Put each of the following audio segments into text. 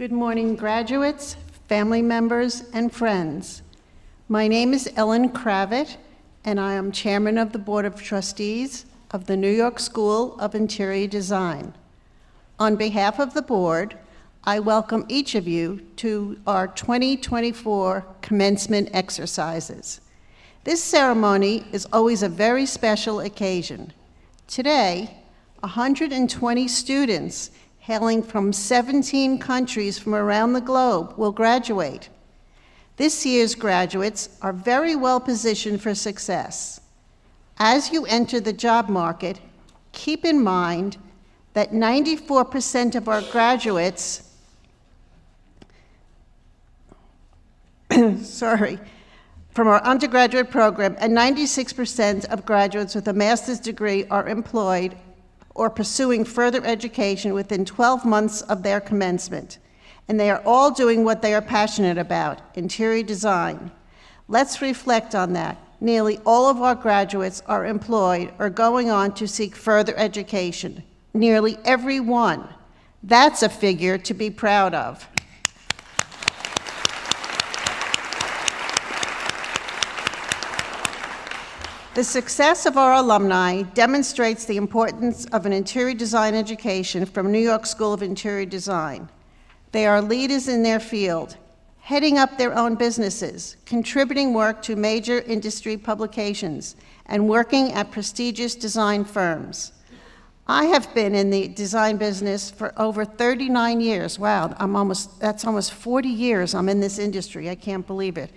Good morning, graduates, family members, and friends. My name is Ellen Kravitz, and I am Chairman of the Board of Trustees of the New York School of Interior Design. On behalf of the board, I welcome each of you to our 2024 Commencement Exercises. This ceremony is always a very special occasion. Today, 120 students hailing from 17 countries from around the globe will graduate. This year's graduates are very well positioned for success. As you enter the job market, keep in mind that 94% of our graduates, from our undergraduate program, and 96% of graduates with a master's degree are employed or pursuing further education within 12 months of their commencement. And they are all doing what they are passionate about, interior design. Let's reflect on that. Nearly all of our graduates are employed or going on to seek further education. Nearly every one. That's a figure to be proud of. The success of our alumni demonstrates the importance of an interior design education from New York School of Interior Design. They are leaders in their field, heading up their own businesses, contributing work to major industry publications, and working at prestigious design firms. I have been in the design business for over 39 years. Wow, that's almost 40 years I'm in this industry. I can't believe it.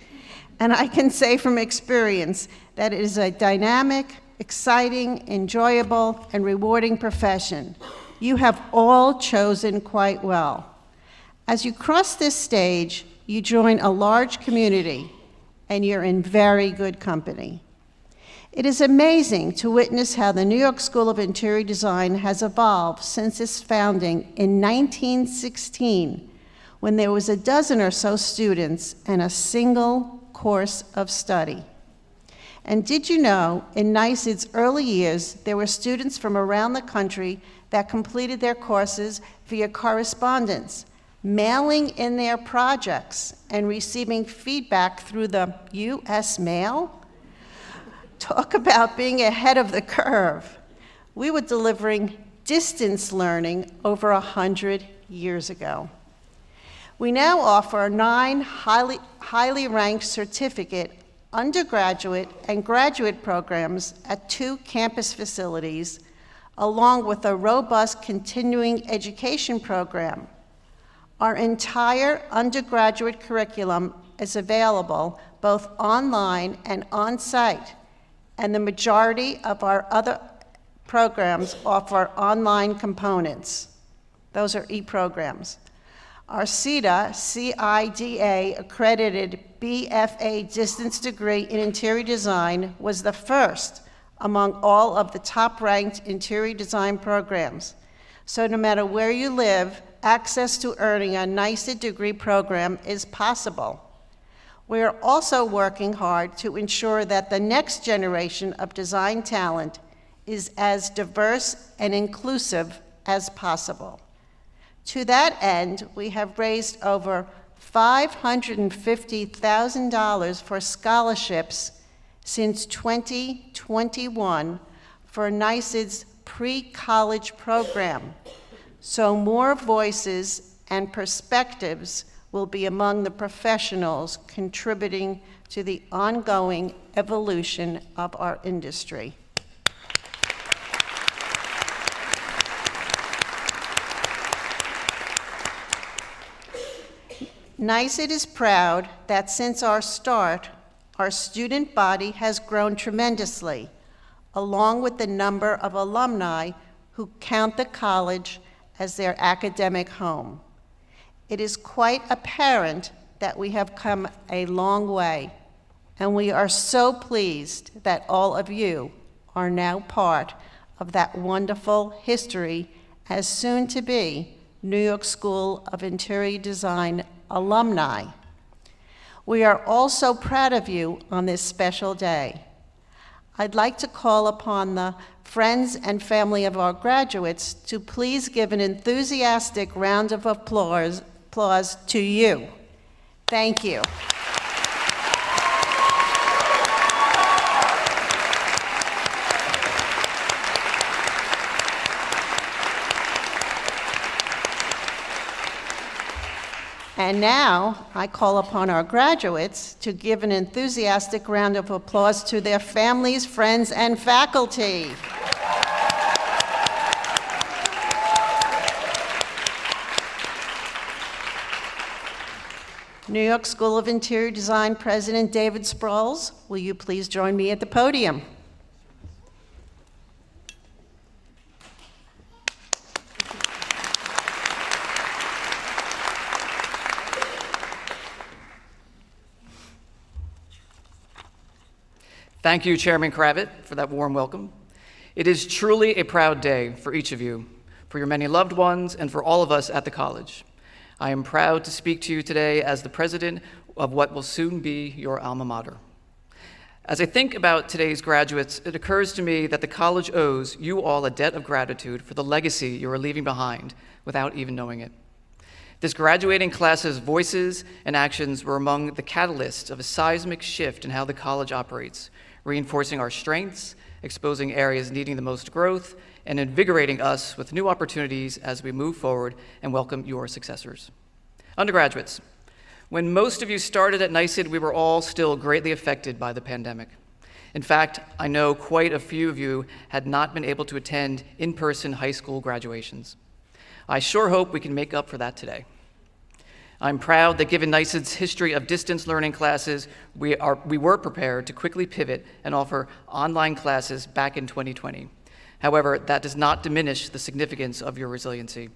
And I can say from experience that it is a dynamic, exciting, enjoyable, and rewarding profession. You have all chosen quite well. As you cross this stage, you join a large community, and you're in very good company. It is amazing to witness how the New York School of Interior Design has evolved since its founding in 1916, when there was a dozen or so students and a single course of study. And did you know, in NYSID's early years, there were students from around the country that completed their courses via correspondence, mailing in their projects and receiving feedback through the U.S. mail? Talk about being ahead of the curve. We were delivering distance learning over 100 years ago. We now offer 9 highly ranked certificate, undergraduate, and graduate programs at 2 campus facilities, along with a robust continuing education program. Our entire undergraduate curriculum is available both online and on-site, and the majority of our other programs offer online components. Those are e-programs. Our CIDA accredited BFA distance degree in interior design was the first among all of the top-ranked interior design programs. So no matter where you live, access to earning a NYSID degree program is possible. We are also working hard to ensure that the next generation of design talent is as diverse and inclusive as possible. To that end, we have raised over $550,000 for scholarships since 2021 for NYSID's pre-college program. So more voices and perspectives will be among the professionals contributing to the ongoing evolution of our industry. NYSID is proud that since our start, our student body has grown tremendously, along with the number of alumni who count the college as their academic home. It is quite apparent that we have come a long way, and we are so pleased that all of you are now part of that wonderful history as soon to be New York School of Interior Design alumni. We are also proud of you on this special day. I'd like to call upon the friends and family of our graduates to please give an enthusiastic round of applause applause to you. Thank you. And now, I call upon our graduates to give an enthusiastic round of applause to their families, friends, and faculty. New York School of Interior Design President David Sprouls, will you please join me at the podium? Thank you, Chairman Kravitz, for that warm welcome. It is truly a proud day for each of you, for your many loved ones, and for all of us at the college. I am proud to speak to you today as the president of what will soon be your alma mater. As I think about today's graduates, it occurs to me that the college owes you all a debt of gratitude for the legacy you are leaving behind without even knowing it. This graduating class's voices and actions were among the catalysts of a seismic shift in how the college operates, reinforcing our strengths, exposing areas needing the most growth, and invigorating us with new opportunities as we move forward and welcome your successors. Undergraduates, when most of you started at NYSID, we were all still greatly affected by the pandemic. In fact, I know quite a few of you had not been able to attend in-person high school graduations. I sure hope we can make up for that today. I'm proud that given NYSID's history of distance learning classes, we were prepared to quickly pivot and offer online classes back in 2020. However, that does not diminish the significance of your resiliency.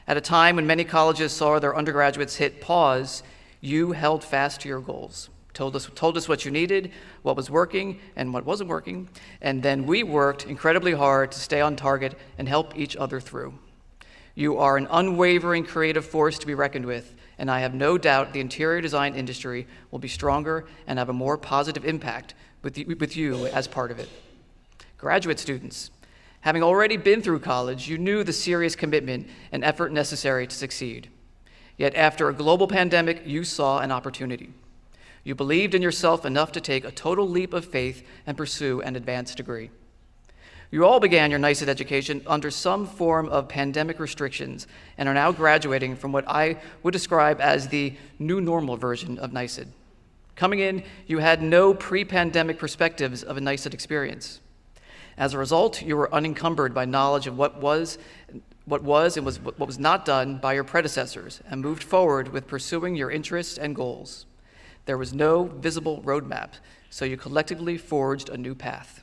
At a time when many colleges saw their undergraduates hit pause, you held fast to your goals, told us what you needed, what was working, and what wasn't working, and then we worked incredibly hard to stay on target and help each other through. You are an unwavering creative force to be reckoned with, and I have no doubt the interior design industry will be stronger and have a more positive impact with you as part of it. Graduate students, having already been through college, you knew the serious commitment and effort necessary to succeed. Yet after a global pandemic, you saw an opportunity. You believed in yourself enough to take a total leap of faith and pursue an advanced degree. You all began your NYSID education under some form of pandemic restrictions and are now graduating from what I would describe as the new normal version of NYSID. Coming in, you had no pre-pandemic perspectives of a NYSID experience. As a result, you were unencumbered by knowledge of what was not done by your predecessors and moved forward with pursuing your interests and goals. There was no visible roadmap, so you collectively forged a new path.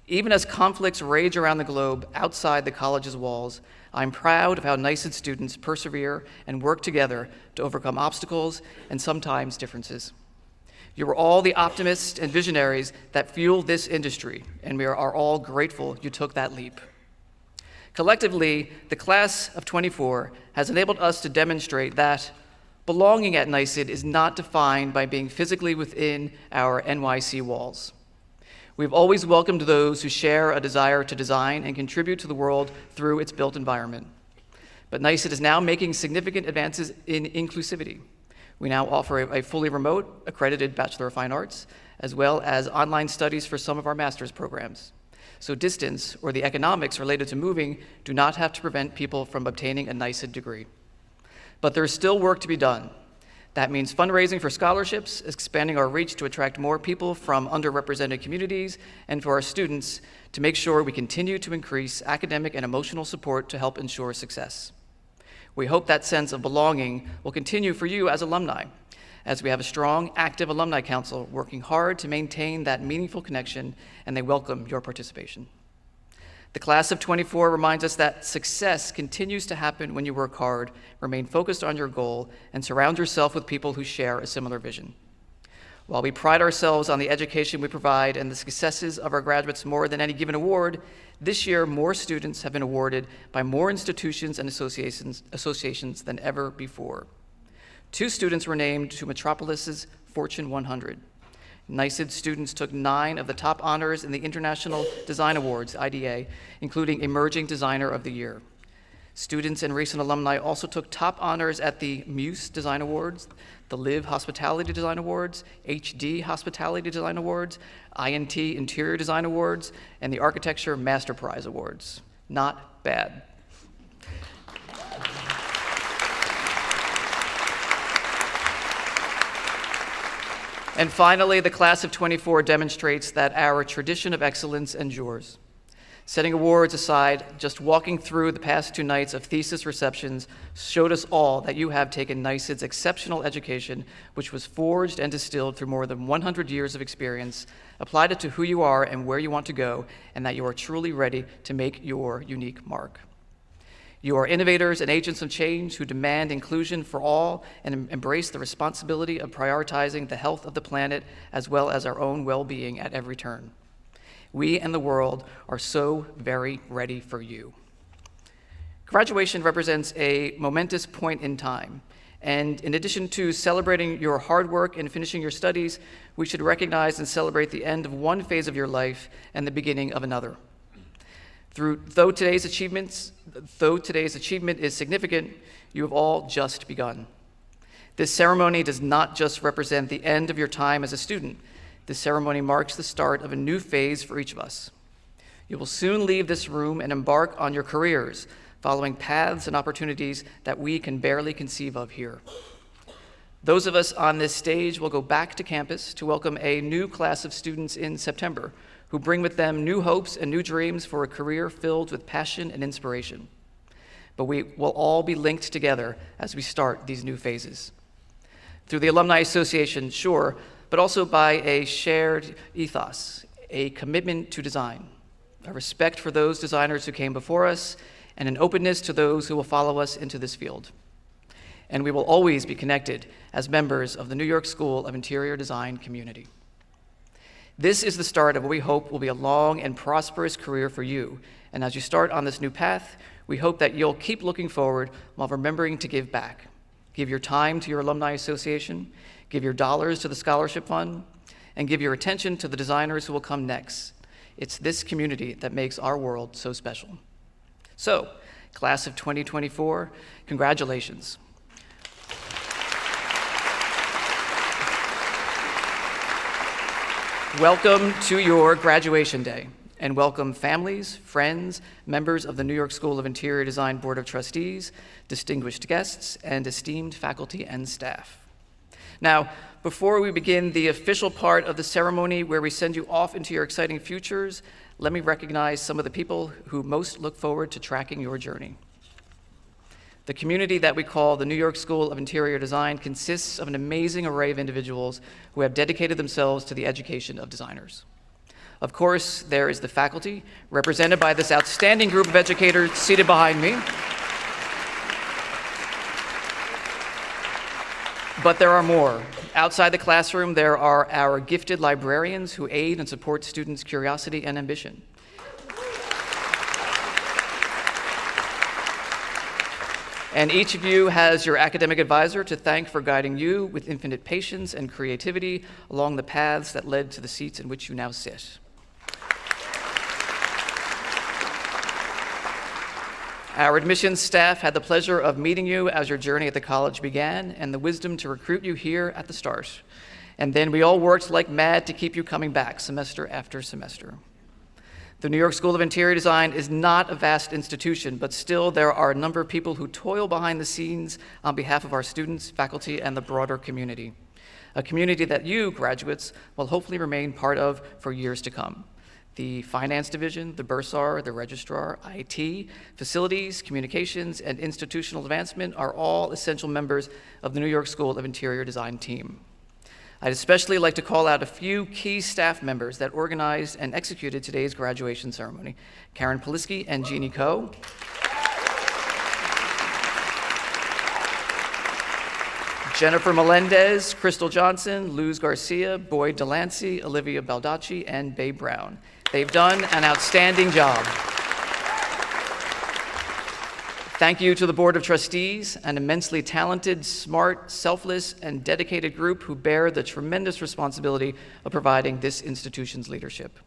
Even as conflicts rage around the globe outside the college's walls, I'm proud of how NYSID students persevere and work together to overcome obstacles and sometimes differences. You are all the optimists and visionaries that fuel this industry, and we are all grateful you took that leap. Collectively, the class of 24 has enabled us to demonstrate that belonging at NYSID is not defined by being physically within our NYC walls. We've always welcomed those who share a desire to design and contribute to the world through its built environment. But NYSID is now making significant advances in inclusivity. We now offer a fully remote, accredited Bachelor of Fine Arts, as well as online studies for some of our master's programs. So distance or the economics related to moving do not have to prevent people from obtaining a NYSID degree. But there's still work to be done. That means fundraising for scholarships, expanding our reach to attract more people from underrepresented communities, and for our students to make sure we continue to increase academic and emotional support to help ensure success. We hope that sense of belonging will continue for you as alumni, as we have a strong, active alumni council working hard to maintain that meaningful connection, and they welcome your participation. The class of 24 reminds us that success continues to happen when you work hard, remain focused on your goal, and surround yourself with people who share a similar vision. While we pride ourselves on the education we provide and the successes of our graduates more than any given award, this year more students have been awarded by more institutions and associations than ever before. 2 students were named to Metropolis's Fortune 100. NYSID students took 9 of the top honors in the International Design Awards, IDA, including Emerging Designer of the Year. Students and recent alumni also took top honors at the Muse Design Awards, the Live Hospitality Design Awards, HD Hospitality Design Awards, INT Interior Design Awards, and the Architecture Master Prize Awards. Not bad. And finally, the class of '24 demonstrates that our tradition of excellence endures. Setting awards aside, just walking through the past 2 nights of thesis receptions showed us all that you have taken NYSID's exceptional education, which was forged and distilled through more than 100 years of experience, applied it to who you are and where you want to go, and that you are truly ready to make your unique mark. You are innovators and agents of change who demand inclusion for all and embrace the responsibility of prioritizing the health of the planet as well as our own well-being at every turn. We and the world are so very ready for you. Graduation represents a momentous point in time, and in addition to celebrating your hard work and finishing your studies, we should recognize and celebrate the end of one phase of your life and the beginning of another. Though today's achievement is significant, you have all just begun. This ceremony does not just represent the end of your time as a student. This ceremony marks the start of a new phase for each of us. You will soon leave this room and embark on your careers, following paths and opportunities that we can barely conceive of here. Those of us on this stage will go back to campus to welcome a new class of students in September, who bring with them new hopes and new dreams for a career filled with passion and inspiration. But we will all be linked together as we start these new phases. Through the Alumni Association, sure, but also by a shared ethos, a commitment to design, a respect for those designers who came before us, and an openness to those who will follow us into this field. And we will always be connected as members of the New York School of Interior Design community. This is the start of what we hope will be a long and prosperous career for you. And as you start on this new path, we hope that you'll keep looking forward while remembering to give back. Give your time to your Alumni Association, give your dollars to the Scholarship Fund, and give your attention to the designers who will come next. It's this community that makes our world so special. So, class of 2024, congratulations. Welcome to your graduation day, and welcome families, friends, members of the New York School of Interior Design Board of Trustees, distinguished guests, and esteemed faculty and staff. Now, before we begin the official part of the ceremony where we send you off into your exciting futures, let me recognize some of the people who most look forward to tracking your journey. The community that we call the New York School of Interior Design consists of an amazing array of individuals who have dedicated themselves to the education of designers. Of course, there is the faculty, represented by this outstanding group of educators seated behind me. But there are more. Outside the classroom, there are our gifted librarians who aid and support students' curiosity and ambition. And each of you has your academic advisor to thank for guiding you with infinite patience and creativity along the paths that led to the seats in which you now sit. Our admissions staff had the pleasure of meeting you as your journey at the college began and the wisdom to recruit you here at the start. And then we all worked like mad to keep you coming back semester after semester. The New York School of Interior Design is not a vast institution, but still there are a number of people who toil behind the scenes on behalf of our students, faculty, and the broader community. A community that you, graduates, will hopefully remain part of for years to come. The finance division, the bursar, the registrar, IT, facilities, communications, and institutional advancement are all essential members of the New York School of Interior Design team. I'd especially like to call out a few key staff members that organized and executed today's graduation ceremony: Karen Polisky and Jeannie Coe, Jennifer Melendez, Crystal Johnson, Luz Garcia, Boyd Delancey, Olivia Baldacci, and Babe Brown. They've done an outstanding job. Thank you to the Board of Trustees, an immensely talented, smart, selfless, and dedicated group who bear the tremendous responsibility of providing this institution's leadership.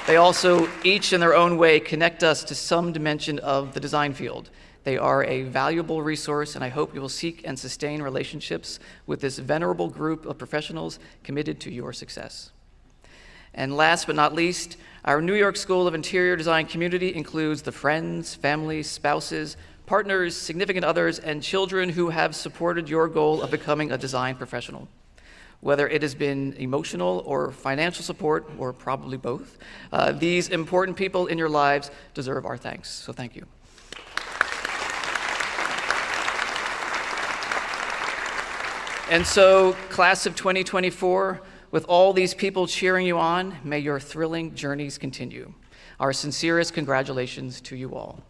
They also, each in their own way, connect us to some dimension of the design field. They are a valuable resource, and I hope you will seek and sustain relationships with this venerable group of professionals committed to your success. And last but not least, our New York School of Interior Design community includes the friends, families, spouses, partners, significant others, and children who have supported your goal of becoming a design professional. Whether it has been emotional or financial support, or probably both, these important people in your lives deserve our thanks, so thank you. And so, class of 2024, with all these people cheering you on, may your thrilling journeys continue. Our sincerest congratulations to you all.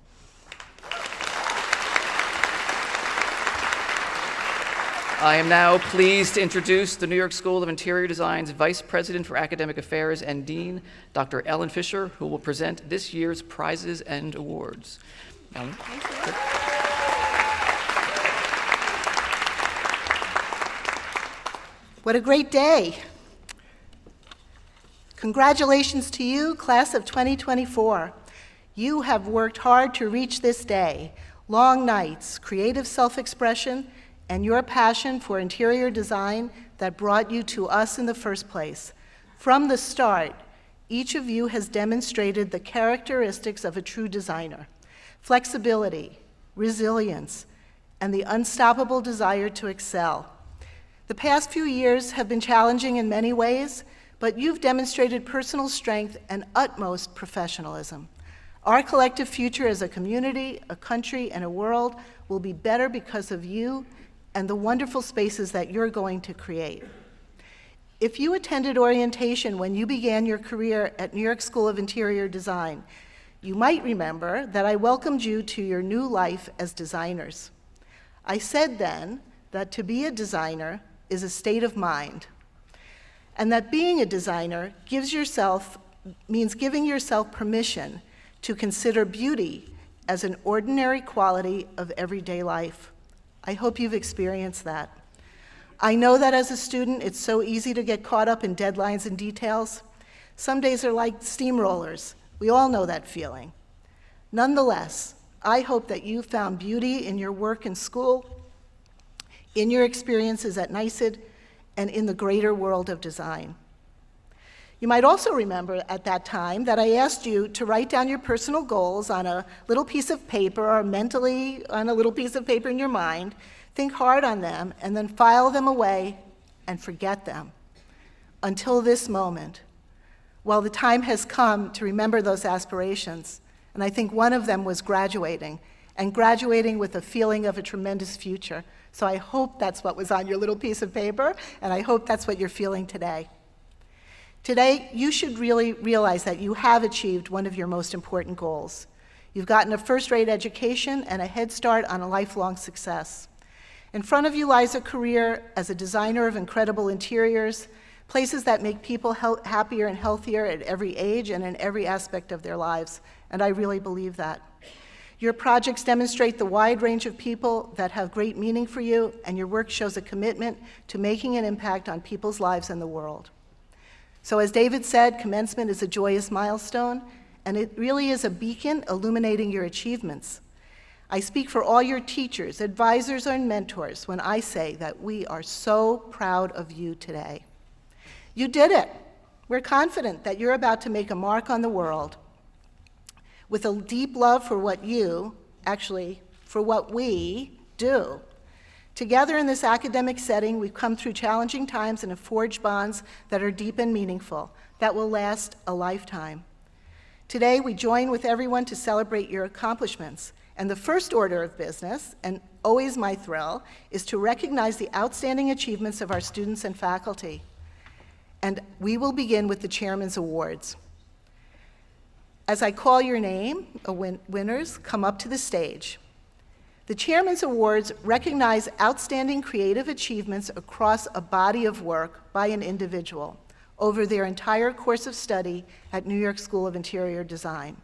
I am now pleased to introduce the New York School of Interior Design's Vice President for Academic Affairs and Dean, Dr. Ellen Fisher, who will present this year's prizes and awards. Ellen? What a great day. Congratulations to you, class of 2024. You have worked hard to reach this day. Long nights, creative self-expression, and your passion for interior design that brought you to us in the first place. From the start, each of you has demonstrated the characteristics of a true designer: flexibility, resilience, and the unstoppable desire to excel. The past few years have been challenging in many ways, but you've demonstrated personal strength and utmost professionalism. Our collective future as a community, a country, and a world will be better because of you and the wonderful spaces that you're going to create. If you attended orientation when you began your career at New York School of Interior Design, you might remember that I welcomed you to your new life as designers. I said then that to be a designer is a state of mind, and that being a designer means giving yourself permission to consider beauty as an ordinary quality of everyday life. I hope you've experienced that. I know that as a student, it's so easy to get caught up in deadlines and details. Some days are like steamrollers. We all know that feeling. Nonetheless, I hope that you found beauty in your work in school, in your experiences at NYSID, and in the greater world of design. You might also remember at that time that I asked you to write down your personal goals on a little piece of paper, or mentally on a little piece of paper in your mind, think hard on them, and then file them away and forget them. Until this moment. Well, the time has come to remember those aspirations, and I think one of them was graduating, and graduating with a feeling of a tremendous future. So I hope that's what was on your little piece of paper, and I hope that's what you're feeling today. Today, you should really realize that you have achieved one of your most important goals. You've gotten a first-rate education and a head start on a lifelong success. In front of you lies a career as a designer of incredible interiors, places that make people happier and healthier at every age and in every aspect of their lives, and I really believe that. Your projects demonstrate the wide range of people that have great meaning for you, and your work shows a commitment to making an impact on people's lives and the world. So as David said, commencement is a joyous milestone, and it really is a beacon illuminating your achievements. I speak for all your teachers, advisors, and mentors when I say that we are so proud of you today. You did it. We're confident that you're about to make a mark on the world with a deep love for what for what we do. Together in this academic setting, we've come through challenging times and have forged bonds that are deep and meaningful, that will last a lifetime. Today, we join with everyone to celebrate your accomplishments. And the first order of business, and always my thrill, is to recognize the outstanding achievements of our students and faculty. And we will begin with the Chairman's Awards. As I call your name, winners, come up to the stage. The Chairman's Awards recognize outstanding creative achievements across a body of work by an individual over their entire course of study at New York School of Interior Design.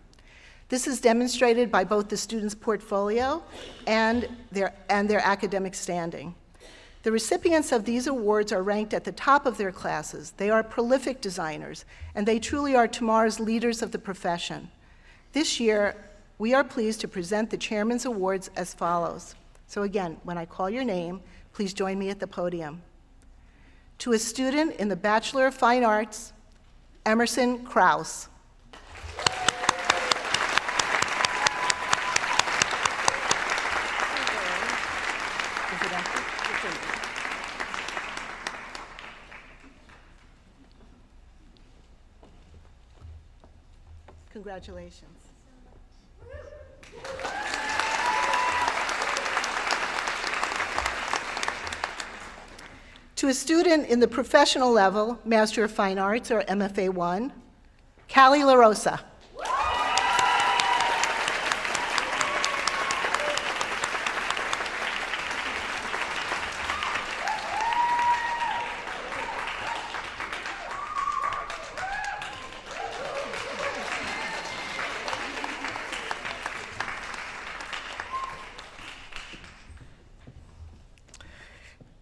This is demonstrated by both the student's portfolio and their academic standing. The recipients of these awards are ranked at the top of their classes. They are prolific designers, and they truly are tomorrow's leaders of the profession. This year, we are pleased to present the Chairman's Awards as follows. So again, when I call your name, please join me at the podium. To a student in the Bachelor of Fine Arts, Emerson Krause. Congratulations. To a student in the professional level, Master of Fine Arts, or MFA 1, Callie LaRosa.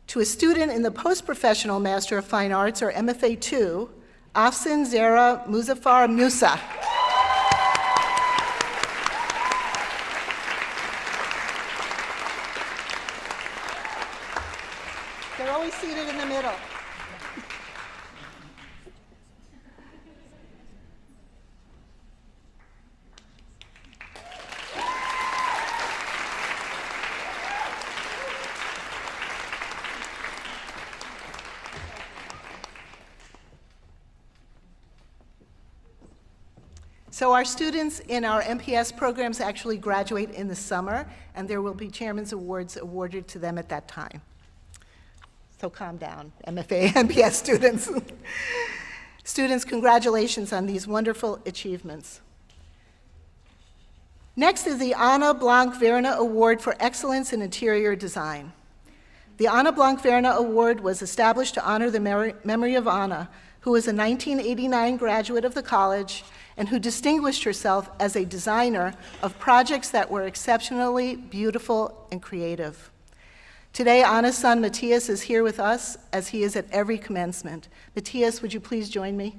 To a student in the post-professional Master of Fine Arts, or MFA 2, Afsin Zara Muzaffar Musa. They're always seated in the middle. So our students in our MPS programs actually graduate in the summer, and there will be Chairman's Awards awarded to them at that time. So calm down, MFA, MPS students. Students, congratulations on these wonderful achievements. Next is the Anna Blanc-Verna Award for Excellence in Interior Design. The Anna Blanc-Verna Award was established to honor the memory of Anna, who was a 1989 graduate of the college and who distinguished herself as a designer of projects that were exceptionally beautiful and creative. Today, Anna's son, Matthias, is here with us, as he is at every commencement. Matthias, would you please join me?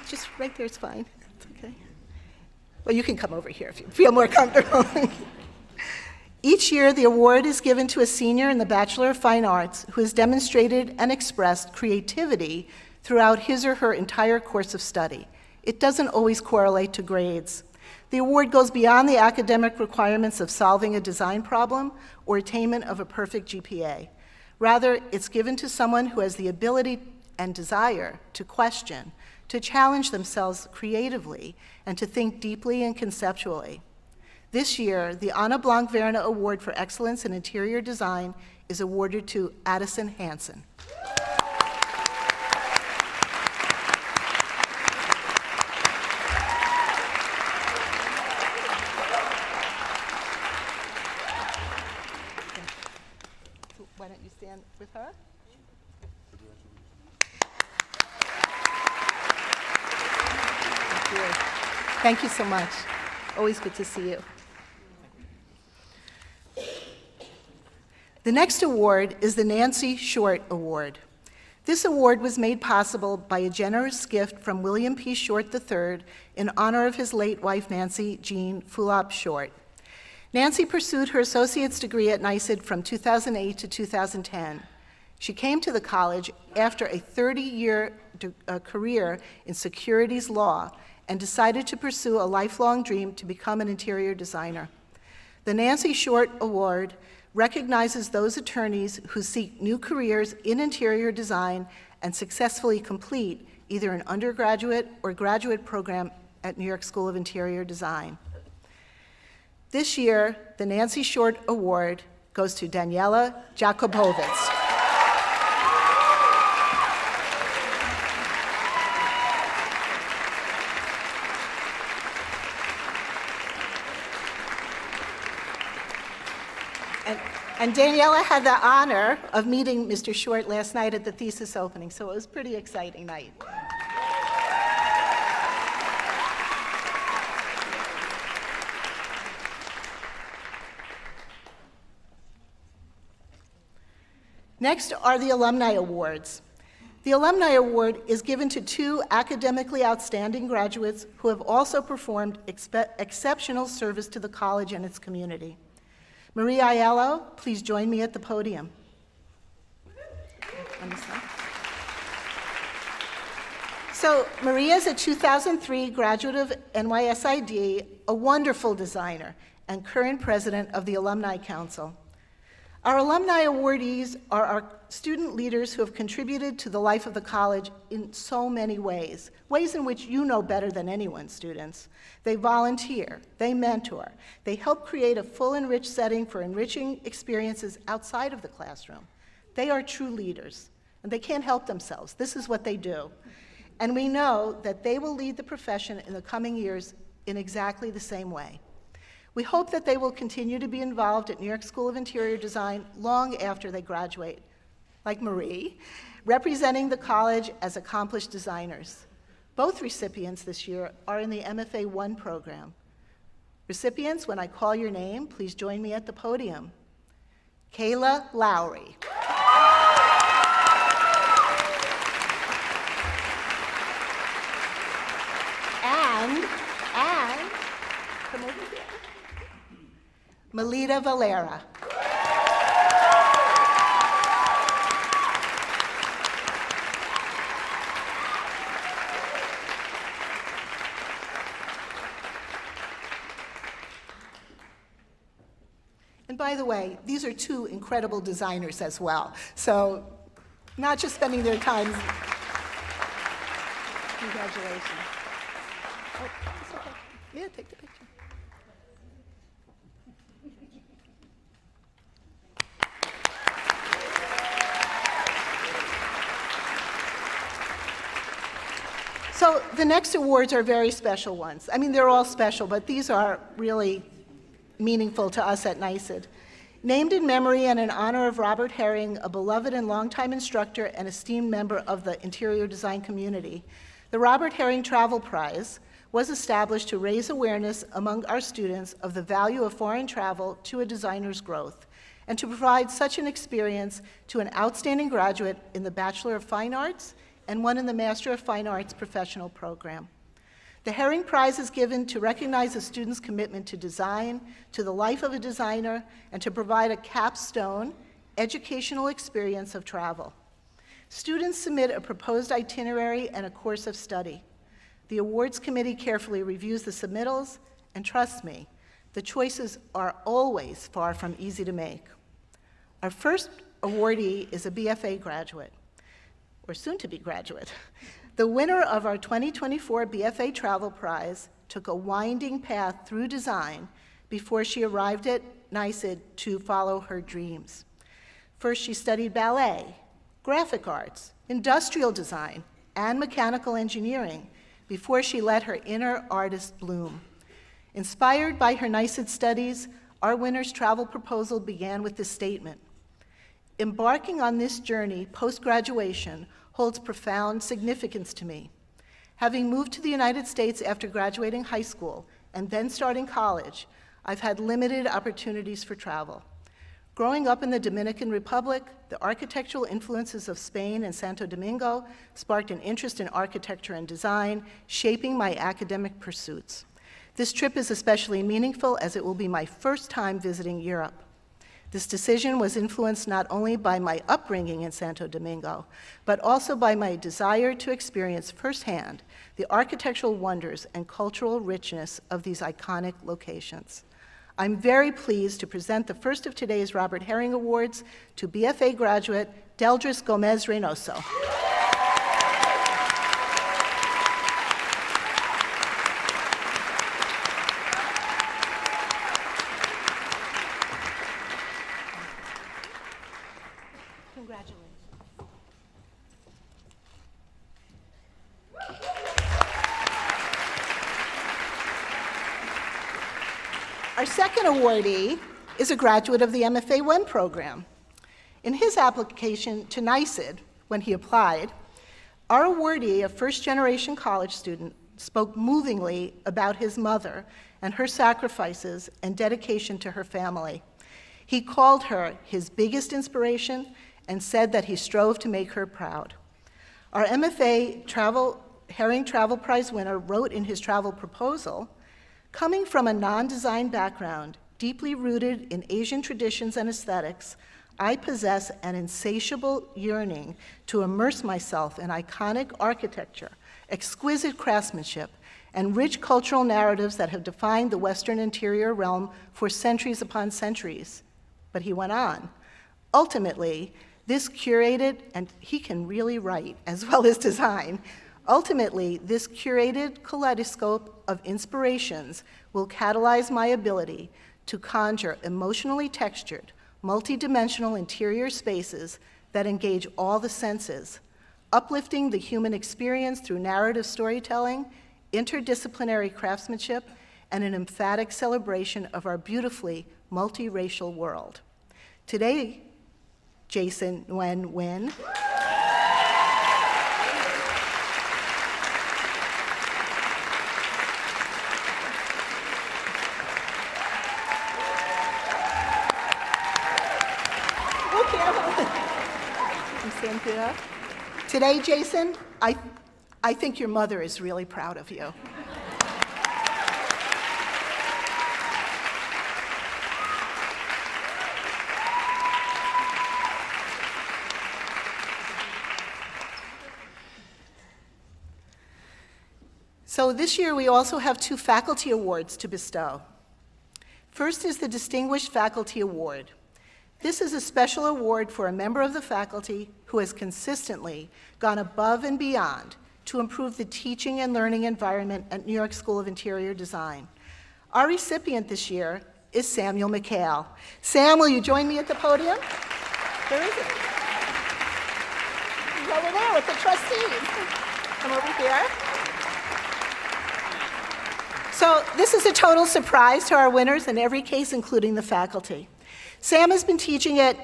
Just right there is fine. It's okay. Well, you can come over here if you feel more comfortable. Each year, the award is given to a senior in the Bachelor of Fine Arts who has demonstrated and expressed creativity throughout his or her entire course of study. It doesn't always correlate to grades. The award goes beyond the academic requirements of solving a design problem or attainment of a perfect GPA. Rather, it's given to someone who has the ability and desire to question, to challenge themselves creatively, and to think deeply and conceptually. This year, the Anna Blanc-Verna Award for Excellence in Interior Design is awarded to Addison Hansen. Why don't you stand with her? Thank you. Thank you so much. Always good to see you. The next award is the Nancy Short Award. This award was made possible by a generous gift from William P. Short III in honor of his late wife, Nancy Jean Fulop Short. Nancy pursued her associate's degree at NYSID from 2008 to 2010. She came to the college after a 30-year career in securities law and decided to pursue a lifelong dream to become an interior designer. The Nancy Short Award recognizes those attorneys who seek new careers in interior design and successfully complete either an undergraduate or graduate program at New York School of Interior Design. This year, the Nancy Short Award goes to Daniela Jakobowitz. And Daniela had the honor of meeting Mr. Short last night at the thesis opening, so it was a pretty exciting night. Next are the Alumni Awards. The Alumni Award is given to 2 academically outstanding graduates who have also performed exceptional service to the college and its community. Maria Aiello, please join me at the podium. So Maria is a 2003 graduate of NYSID, a wonderful designer, and current president of the Alumni Council. Our alumni awardees are our student leaders who have contributed to the life of the college in so many ways in which you know better than anyone, students. They volunteer, they mentor, they help create a full and rich setting for enriching experiences outside of the classroom. They are true leaders, and they can't help themselves. This is what they do. And we know that they will lead the profession in the coming years in exactly the same way. We hope that they will continue to be involved at New York School of Interior Design long after they graduate, like Marie, representing the college as accomplished designers. Both recipients this year are in the MFA 1 program. Recipients, when I call your name, please join me at the podium. Kayla Lowry. And, come over here. Melita Valera. And by the way, these are 2 incredible designers as well. So not just spending their time. Congratulations. Oh, it's okay. Yeah, take the picture. So the next awards are very special ones. I mean, they're all special, but these are really meaningful to us at NYSID. Named in memory and in honor of Robert Herring, a beloved and longtime instructor and esteemed member of the interior design community, the Robert Herring Travel Prize was established to raise awareness among our students of the value of foreign travel to a designer's growth, and to provide such an experience to an outstanding graduate in the Bachelor of Fine Arts and one in the Master of Fine Arts professional program. The Herring Prize is given to recognize a student's commitment to design, to the life of a designer, and to provide a capstone educational experience of travel. Students submit a proposed itinerary and a course of study. The awards committee carefully reviews the submittals, and trust me, the choices are always far from easy to make. Our first awardee is a BFA graduate, or soon-to-be graduate. The winner of our 2024 BFA Travel Prize took a winding path through design before she arrived at NYSID to follow her dreams. First, she studied ballet, graphic arts, industrial design, and mechanical engineering before she let her inner artist bloom. Inspired by her NYSID studies, our winner's travel proposal began with this statement: "Embarking on this journey post-graduation holds profound significance to me. Having moved to the United States after graduating high school and then starting college, I've had limited opportunities for travel. Growing up in the Dominican Republic, the architectural influences of Spain and Santo Domingo sparked an interest in architecture and design, shaping my academic pursuits. This trip is especially meaningful as it will be my first time visiting Europe. This decision was influenced not only by my upbringing in Santo Domingo, but also by my desire to experience firsthand the architectural wonders and cultural richness of these iconic locations. I'm very pleased to present the first of today's Robert Herring Awards to BFA graduate Deldris Gomez-Reynoso. Our second awardee is a graduate of the MFA 1 program. In his application to NYSID, when he applied, our awardee, a first-generation college student, spoke movingly about his mother and her sacrifices and dedication to her family. He called her his biggest inspiration and said that he strove to make her proud. Our MFA Herring Travel Prize winner wrote in his travel proposal, "Coming from a non-design background, deeply rooted in Asian traditions and aesthetics, I possess an insatiable yearning to immerse myself in iconic architecture, exquisite craftsmanship, and rich cultural narratives that have defined the Western interior realm for centuries upon centuries." But he went on, "Ultimately, this curated," and he can really write as well as design, "ultimately, this curated kaleidoscope of inspirations will catalyze my ability to conjure emotionally textured, multidimensional interior spaces that engage all the senses, uplifting the human experience through narrative storytelling, interdisciplinary craftsmanship, and an emphatic celebration of our beautifully multiracial world." Today, Jason Nguyen Nguyen Today, Jason, I think your mother is really proud of you. So this year, we also have 2 faculty awards to bestow. First is the Distinguished Faculty Award. This is a special award for a member of the faculty who has consistently gone above and beyond to improve the teaching and learning environment at New York School of Interior Design. Our recipient this year is Samuel McHale. Sam, will you join me at the podium? Where is it? He's over there with the trustees. Come over here. So this is a total surprise to our winners in every case, including the faculty. Sam has been teaching at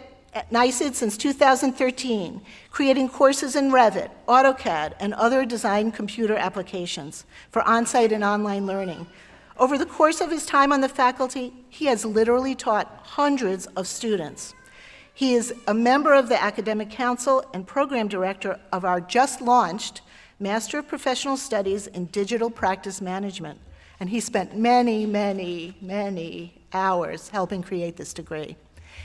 NYSID since 2013, creating courses in Revit, AutoCAD, and other design computer applications for on-site and online learning. Over the course of his time on the faculty, he has literally taught hundreds of students. He is a member of the Academic Council and program director of our just-launched Master of Professional Studies in Digital Practice Management, and he spent many, many, many hours helping create this degree.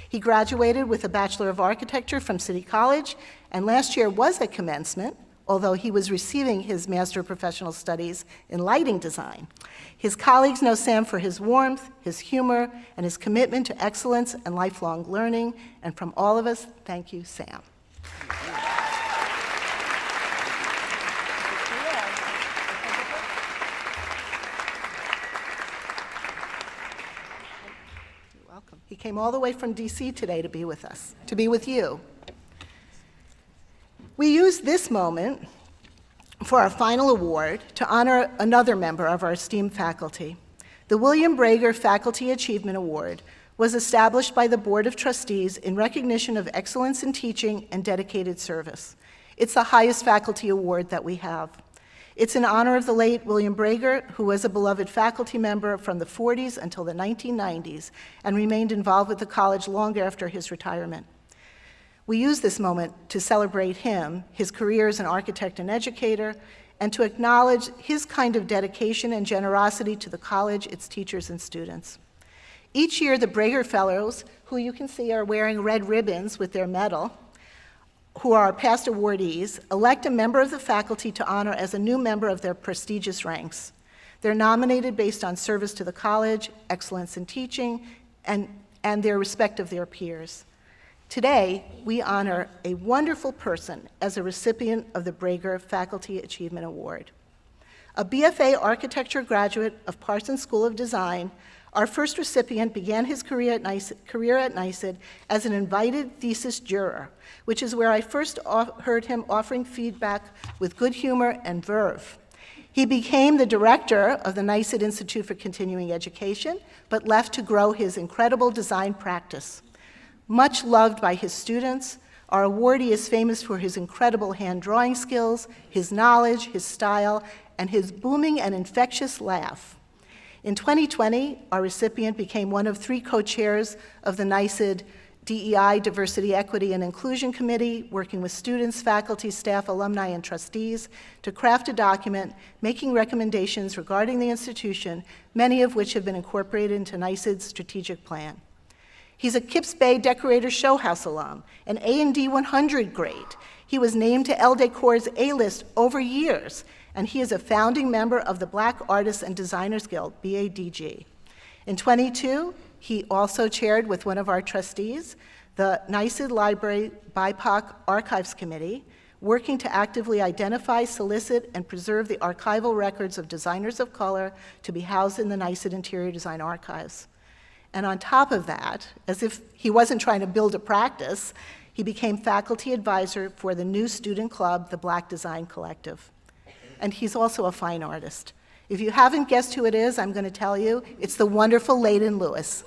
He graduated with a Bachelor of Architecture from City College, and last year was at commencement, although he was receiving his Master of Professional Studies in Lighting Design. His colleagues know Sam for his warmth, his humor, and his commitment to excellence and lifelong learning. And from all of us, thank you, Sam. He came all the way from DC today to be with us, to be with you. We use this moment for our final award to honor another member of our esteemed faculty. The William Brager Faculty Achievement Award was established by the Board of Trustees in recognition of excellence in teaching and dedicated service. It's the highest faculty award that we have. It's in honor of the late William Brager, who was a beloved faculty member from the 40s until the 1990s and remained involved with the college long after his retirement. We use this moment to celebrate him, his career as an architect and educator, and to acknowledge his kind of dedication and generosity to the college, its teachers, and students. Each year, the Brager Fellows, who you can see are wearing red ribbons with their medal, who are our past awardees, elect a member of the faculty to honor as a new member of their prestigious ranks. They're nominated based on service to the college, excellence in teaching, and their respect of their peers. Today, we honor a wonderful person as a recipient of the Brager Faculty Achievement Award. A BFA architecture graduate of Parsons School of Design, our first recipient began his career at NYSID as an invited thesis juror, which is where I first heard him offering feedback with good humor and verve. He became the director of the NYSID Institute for Continuing Education, but left to grow his incredible design practice. Much loved by his students, our awardee is famous for his incredible hand drawing skills, his knowledge, his style, and his booming and infectious laugh. In 2020, our recipient became one of 3 co-chairs of the NYSID DEI, Diversity, Equity, and Inclusion Committee, working with students, faculty, staff, alumni, and trustees to craft a document making recommendations regarding the institution, many of which have been incorporated into NYSID's strategic plan. He's a Kips Bay Decorator Show House alum, an A&D 100 grade. He was named to Elle Decor's A-list over years, and he is a founding member of the Black Artists and Designers Guild, BADG. In 22, he also chaired with one of our trustees the NYSID Library BIPOC Archives Committee, working to actively identify, solicit, and preserve the archival records of designers of color to be housed in the NYSID Interior Design Archives. And on top of that, as if he wasn't trying to build a practice, he became faculty advisor for the new student club, the Black Design Collective. And he's also a fine artist. If you haven't guessed who it is, I'm going to tell you, it's the wonderful Layden Lewis.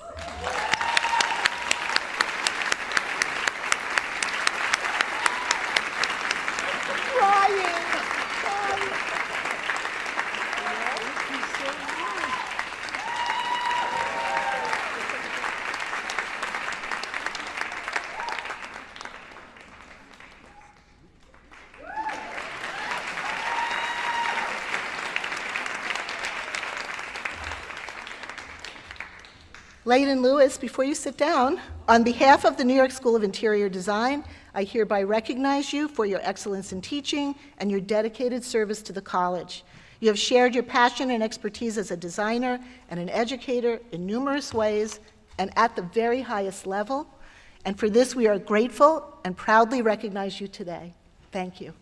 Layden Lewis, before you sit down, on behalf of the New York School of Interior Design, I hereby recognize you for your excellence in teaching and your dedicated service to the college. You have shared your passion and expertise as a designer and an educator in numerous ways and at the very highest level, and for this we are grateful and proudly recognize you today. Thank you.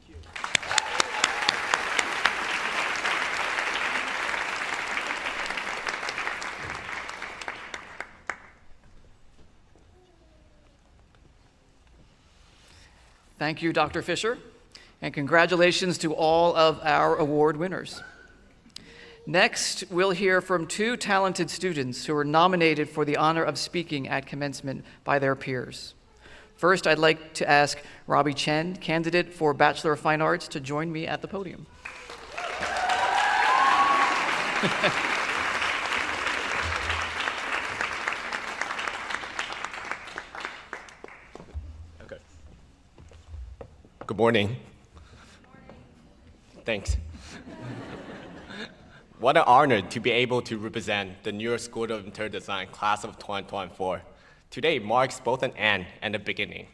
Thank you, Dr. Fisher, and congratulations to all of our award winners. Next, we'll hear from two talented students who were nominated for the honor of speaking at commencement by their peers. First, I'd like to ask Robbie Chen, candidate for Bachelor of Fine Arts, to join me at the podium. Good morning. Thanks. What an honor to be able to represent the New York School of Interior Design class of 2024. Today marks both an end and a beginning.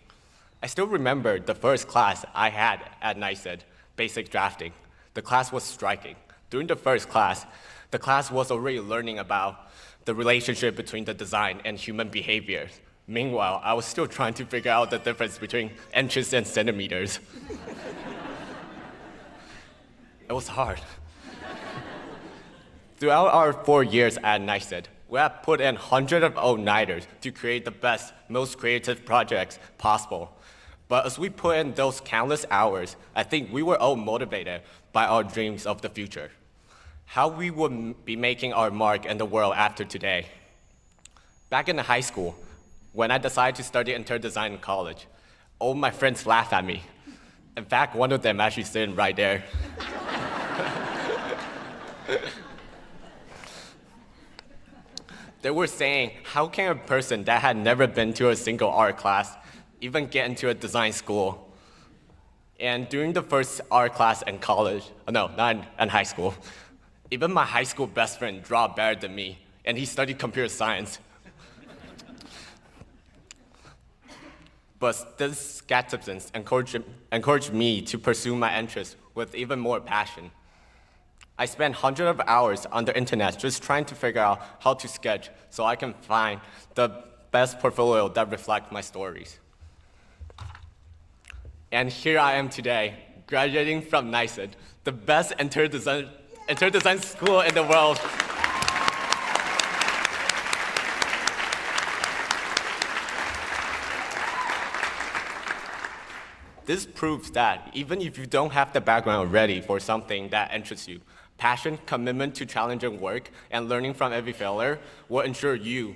I still remember the first class I had at NYSID, Basic Drafting. The class was striking. During the first class, the class was already learning about the relationship between the design and human behavior. Meanwhile, I was still trying to figure out the difference between inches and centimeters. It was hard. Throughout our 4 years at NYSID, we have put in hundreds of all-nighters to create the best, most creative projects possible. But as we put in those countless hours, I think we were all motivated by our dreams of the future. How we would be making our mark in the world after today. Back in high school, when I decided to study interior design in college, all my friends laughed at me. In fact, one of them actually sitting right there. They were saying, how can a person that had never been to a single art class even get into a design school? And during the first art class in college, no, not in high school, even my high school best friend dropped better than me, and he studied computer science. But this skepticism encouraged me to pursue my interests with even more passion. I spent hundreds of hours on the internet just trying to figure out how to sketch so I can find the best portfolio that reflects my stories. And here I am today, graduating from NYSID, the best interior design school in the world. This proves that even if you don't have the background ready for something that interests you, passion, commitment to challenging work, and learning from every failure will ensure you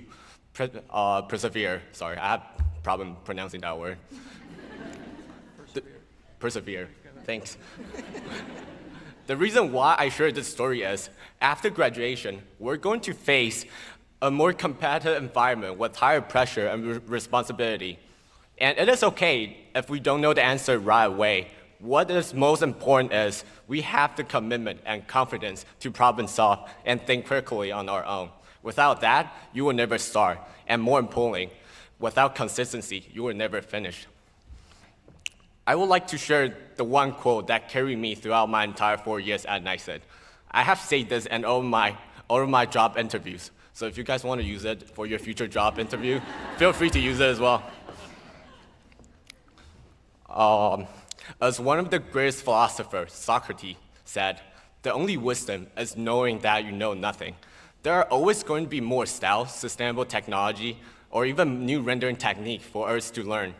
persevere. Sorry, I have a problem pronouncing that word. Persevere. Thanks. The reason why I share this story is, after graduation, we're going to face a more competitive environment with higher pressure and responsibility. And it is okay if we don't know the answer right away. What is most important is we have the commitment and confidence to problem solve and think critically on our own. Without that, you will never start. And more importantly, without consistency, you will never finish. I would like to share the one quote that carried me throughout my entire 4 years at NYSID. I have said this in all of my job interviews. So if you guys want to use it for your future job interview, feel free to use it as well. As one of the greatest philosophers, Socrates, said, the only wisdom is knowing that you know nothing. There are always going to be more styles, sustainable technology, or even new rendering technique for us to learn.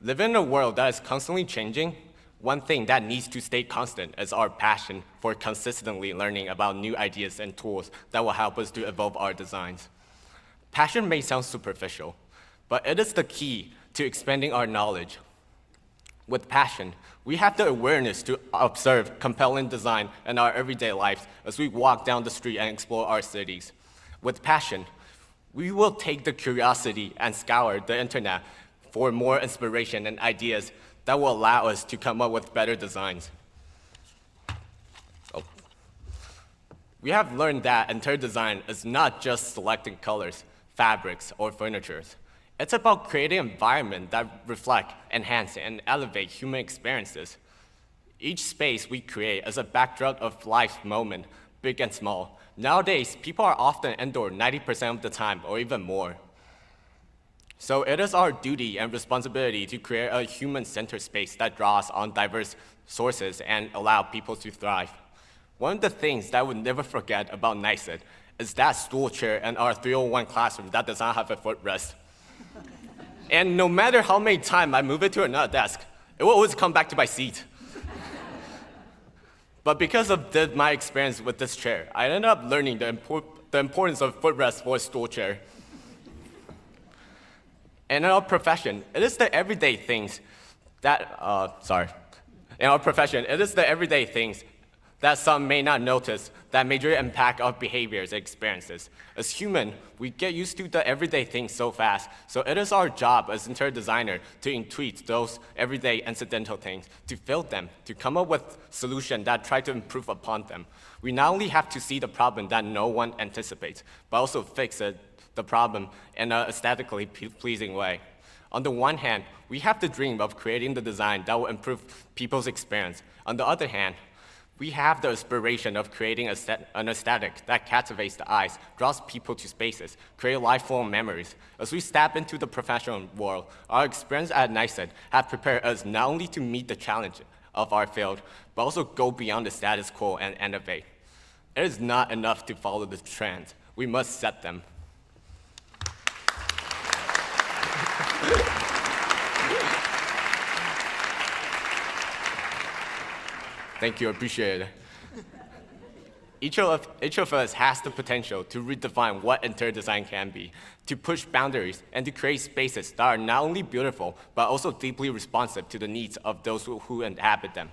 Living in a world that is constantly changing, one thing that needs to stay constant is our passion for consistently learning about new ideas and tools that will help us to evolve our designs. Passion may sound superficial, but it is the key to expanding our knowledge. With passion, we have the awareness to observe compelling design in our everyday lives as we walk down the street and explore our cities. With passion, we will take the curiosity and scour the internet for more inspiration and ideas that will allow us to come up with better designs. We have learned that interior design is not just selecting colors, fabrics, or furnitures. It's about creating an environment that reflect, enhance, and elevate human experiences. Each space we create is a backdrop of life's moment, big and small. Nowadays, people are often indoors 90% of the time, or even more. So it is our duty and responsibility to create a human-centered space that draws on diverse sources and allow people to thrive. One of the things that I would never forget about NYSID is that stool chair in our 301 classroom that does not have a footrest. And no matter how many times I move it to another desk, it will always come back to my seat. But because of my experience with this chair, I ended up learning the importance of footrest for a stool chair. And in our profession, it is the everyday things that, that some may not notice that majorly impact our behaviors and experiences. As humans, we get used to the everyday things so fast, so it is our job as interior designer to intuit those everyday incidental things, to fill them, to come up with solutions that try to improve upon them. We not only have to see the problem that no one anticipates, but also fix the problem in an aesthetically pleasing way. On the one hand, we have the dream of creating the design that will improve people's experience. On the other hand, we have the aspiration of creating an aesthetic that captivates the eyes, draws people to spaces, create lifelong memories. As we step into the professional world, our experience at NYSID have prepared us not only to meet the challenge of our field, but also go beyond the status quo and innovate. It is not enough to follow the trends. We must set them. Thank you, appreciate it. Each of us has the potential to redefine what interior design can be, to push boundaries, and to create spaces that are not only beautiful, but also deeply responsive to the needs of those who inhabit them.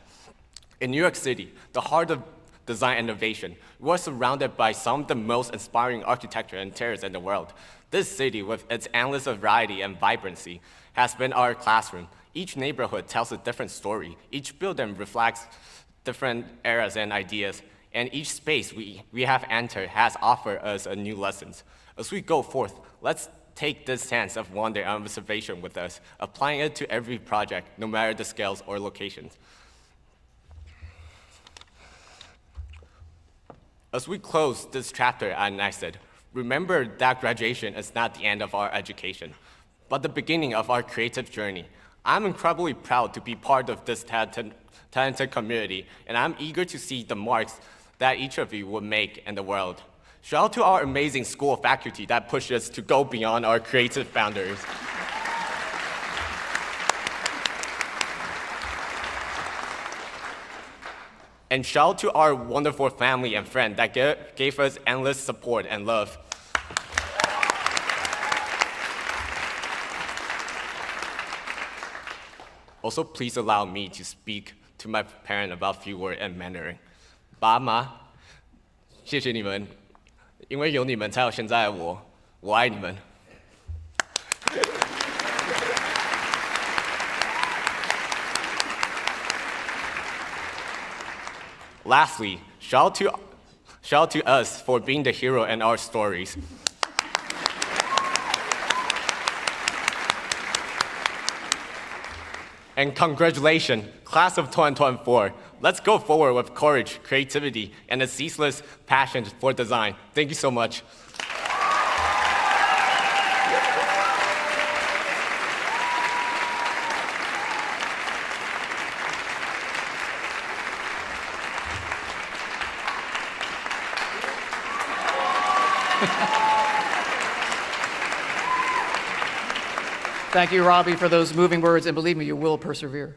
In New York City, the heart of design innovation, we are surrounded by some of the most inspiring architecture and interiors in the world. This city, with its endless variety and vibrancy, has been our classroom. Each neighborhood tells a different story. Each building reflects different eras and ideas, and each space we have entered has offered us a new lessons. As we go forth, let's take this sense of wonder and observation with us, applying it to every project, no matter the scales or locations. As we close this chapter at NYSID, remember that graduation is not the end of our education, but the beginning of our creative journey. I'm incredibly proud to be part of this talented community, and I'm eager to see the marks that each of you will make in the world. Shout out to our amazing school faculty that push us to go beyond our creative boundaries. And shout out to our wonderful family and friends that gave us endless support and love. Also, please allow me to speak to my parent about a few words in Mandarin. 爸妈，谢谢你们，因为有你们才有现在的我。Weidman. Lastly, shout out to us for being the hero in our stories. And congratulations, class of 2024. Let's go forward with courage, creativity, and a ceaseless passion for design. Thank you so much. Thank you, Robbie, for those moving words, and believe me, you will persevere.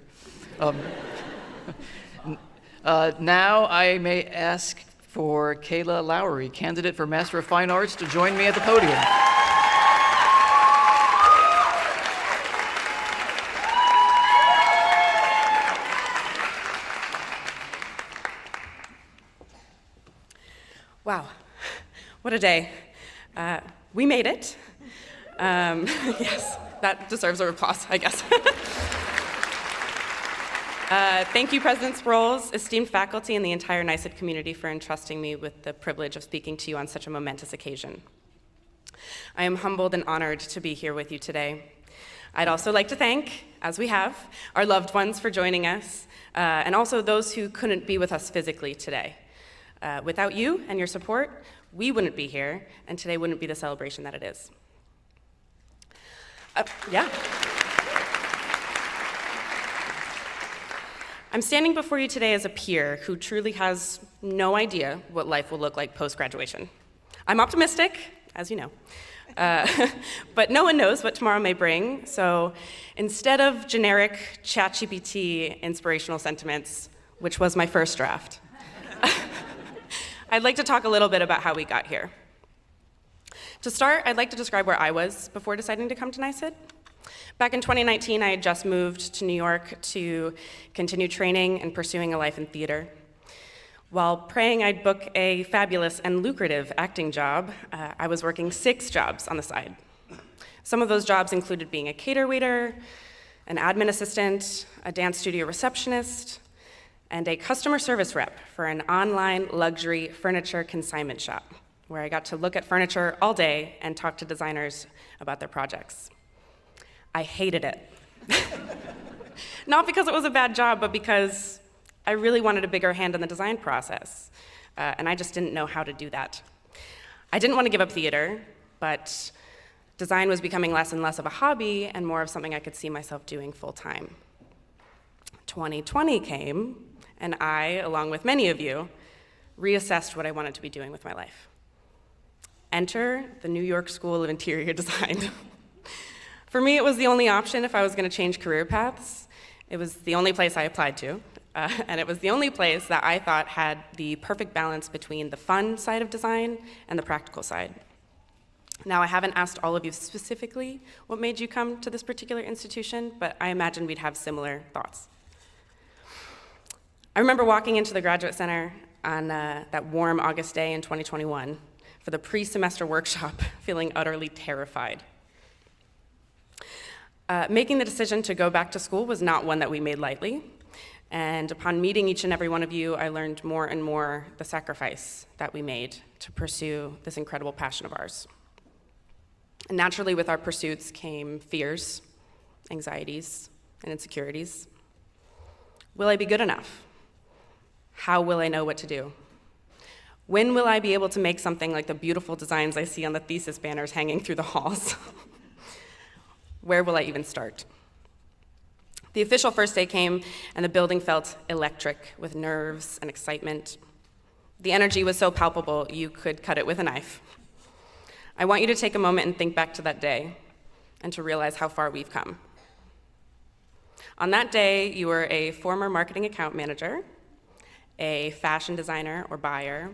Now I may ask for Kayla Lowry, candidate for Master of Fine Arts, to join me at the podium. Wow, what a day. We made it. Yes, that deserves a applause, I guess. Thank you, President Sproles, esteemed faculty, and the entire NYSID community for entrusting me with the privilege of speaking to you on such a momentous occasion. I am humbled and honored to be here with you today. I'd also like to thank, as we have, our loved ones for joining us, and also those who couldn't be with us physically today. Without you and your support, we wouldn't be here, and today wouldn't be the celebration that it is. Yeah. I'm standing before you today as a peer who truly has no idea what life will look like post-graduation. I'm optimistic, as you know, but no one knows what tomorrow may bring, so instead of generic ChatGPT inspirational sentiments, which was my first draft, I'd like to talk a little bit about how we got here. To start, I'd like to describe where I was before deciding to come to NYSID. Back in 2019, I had just moved to New York to continue training and pursuing a life in theater. While praying I'd book a fabulous and lucrative acting job, I was working 6 jobs on the side. Some of those jobs included being a cater waiter, an admin assistant, a dance studio receptionist, and a customer service rep for an online luxury furniture consignment shop, where I got to look at furniture all day and talk to designers about their projects. I hated it. Not because it was a bad job, but because I really wanted a bigger hand in the design process, and I just didn't know how to do that. I didn't want to give up theater, but design was becoming less and less of a hobby and more of something I could see myself doing full-time. 2020 came, and I, along with many of you, reassessed what I wanted to be doing with my life. Enter the New York School of Interior Design. For me, it was the only option if I was going to change career paths. It was the only place I applied to, and it was the only place that I thought had the perfect balance between the fun side of design and the practical side. Now, I haven't asked all of you specifically what made you come to this particular institution, but I imagine we'd have similar thoughts. I remember walking into the Graduate Center on that warm August day in 2021 for the pre-semester workshop, feeling utterly terrified. Making the decision to go back to school was not one that we made lightly, and upon meeting each and every one of you, I learned more and more the sacrifice that we made to pursue this incredible passion of ours. And naturally, with our pursuits came fears, anxieties, and insecurities. Will I be good enough? How will I know what to do? When will I be able to make something like the beautiful designs I see on the thesis banners hanging through the halls? Where will I even start? The official first day came, and the building felt electric with nerves and excitement. The energy was so palpable, you could cut it with a knife. I want you to take a moment and think back to that day and to realize how far we've come. On that day, you were a former marketing account manager, a fashion designer or buyer,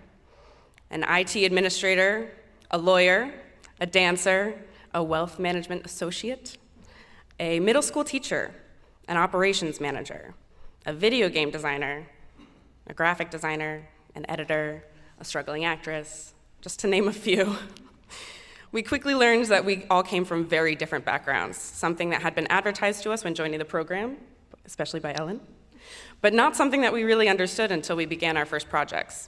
an IT administrator, a lawyer, a dancer, a wealth management associate, a middle school teacher, an operations manager, a video game designer, a graphic designer, an editor, a struggling actress, just to name a few. We quickly learned that we all came from very different backgrounds, something that had been advertised to us when joining the program, especially by Ellen, but not something that we really understood until we began our first projects.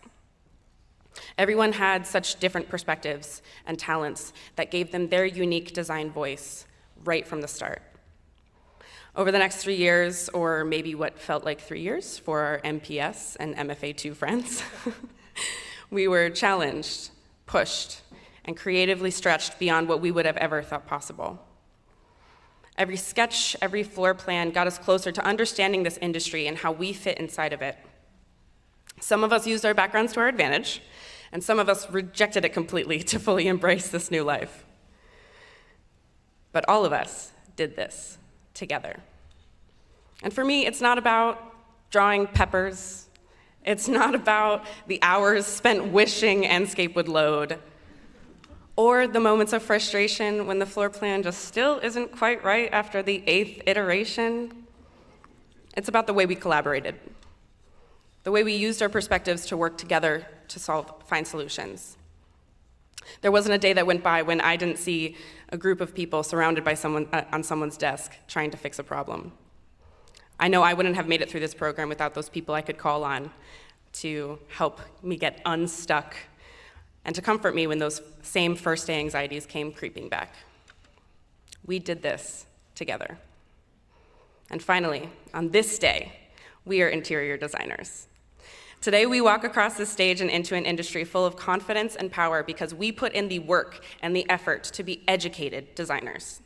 Everyone had such different perspectives and talents that gave them their unique design voice right from the start. Over the next 3 years, or maybe what felt like 3 years for our MPS and MFA2 friends, we were challenged, pushed, and creatively stretched beyond what we would have ever thought possible. Every sketch, every floor plan got us closer to understanding this industry and how we fit inside of it. Some of us used our backgrounds to our advantage, and some of us rejected it completely to fully embrace this new life. But all of us did this together. And for me, it's not about drawing peppers. It's not about the hours spent wishing Enscape would load, or the moments of frustration when the floor plan just still isn't quite right after the 8th iteration. It's about the way we collaborated, the way we used our perspectives to work together to find solutions. There wasn't a day that went by when I didn't see a group of people surrounded by someone on someone's desk trying to fix a problem. I know I wouldn't have made it through this program without those people I could call on to help me get unstuck and to comfort me when those same first day anxieties came creeping back. We did this together. And finally, on this day, we are interior designers. Today, we walk across this stage and into an industry full of confidence and power because we put in the work and the effort to be educated designers.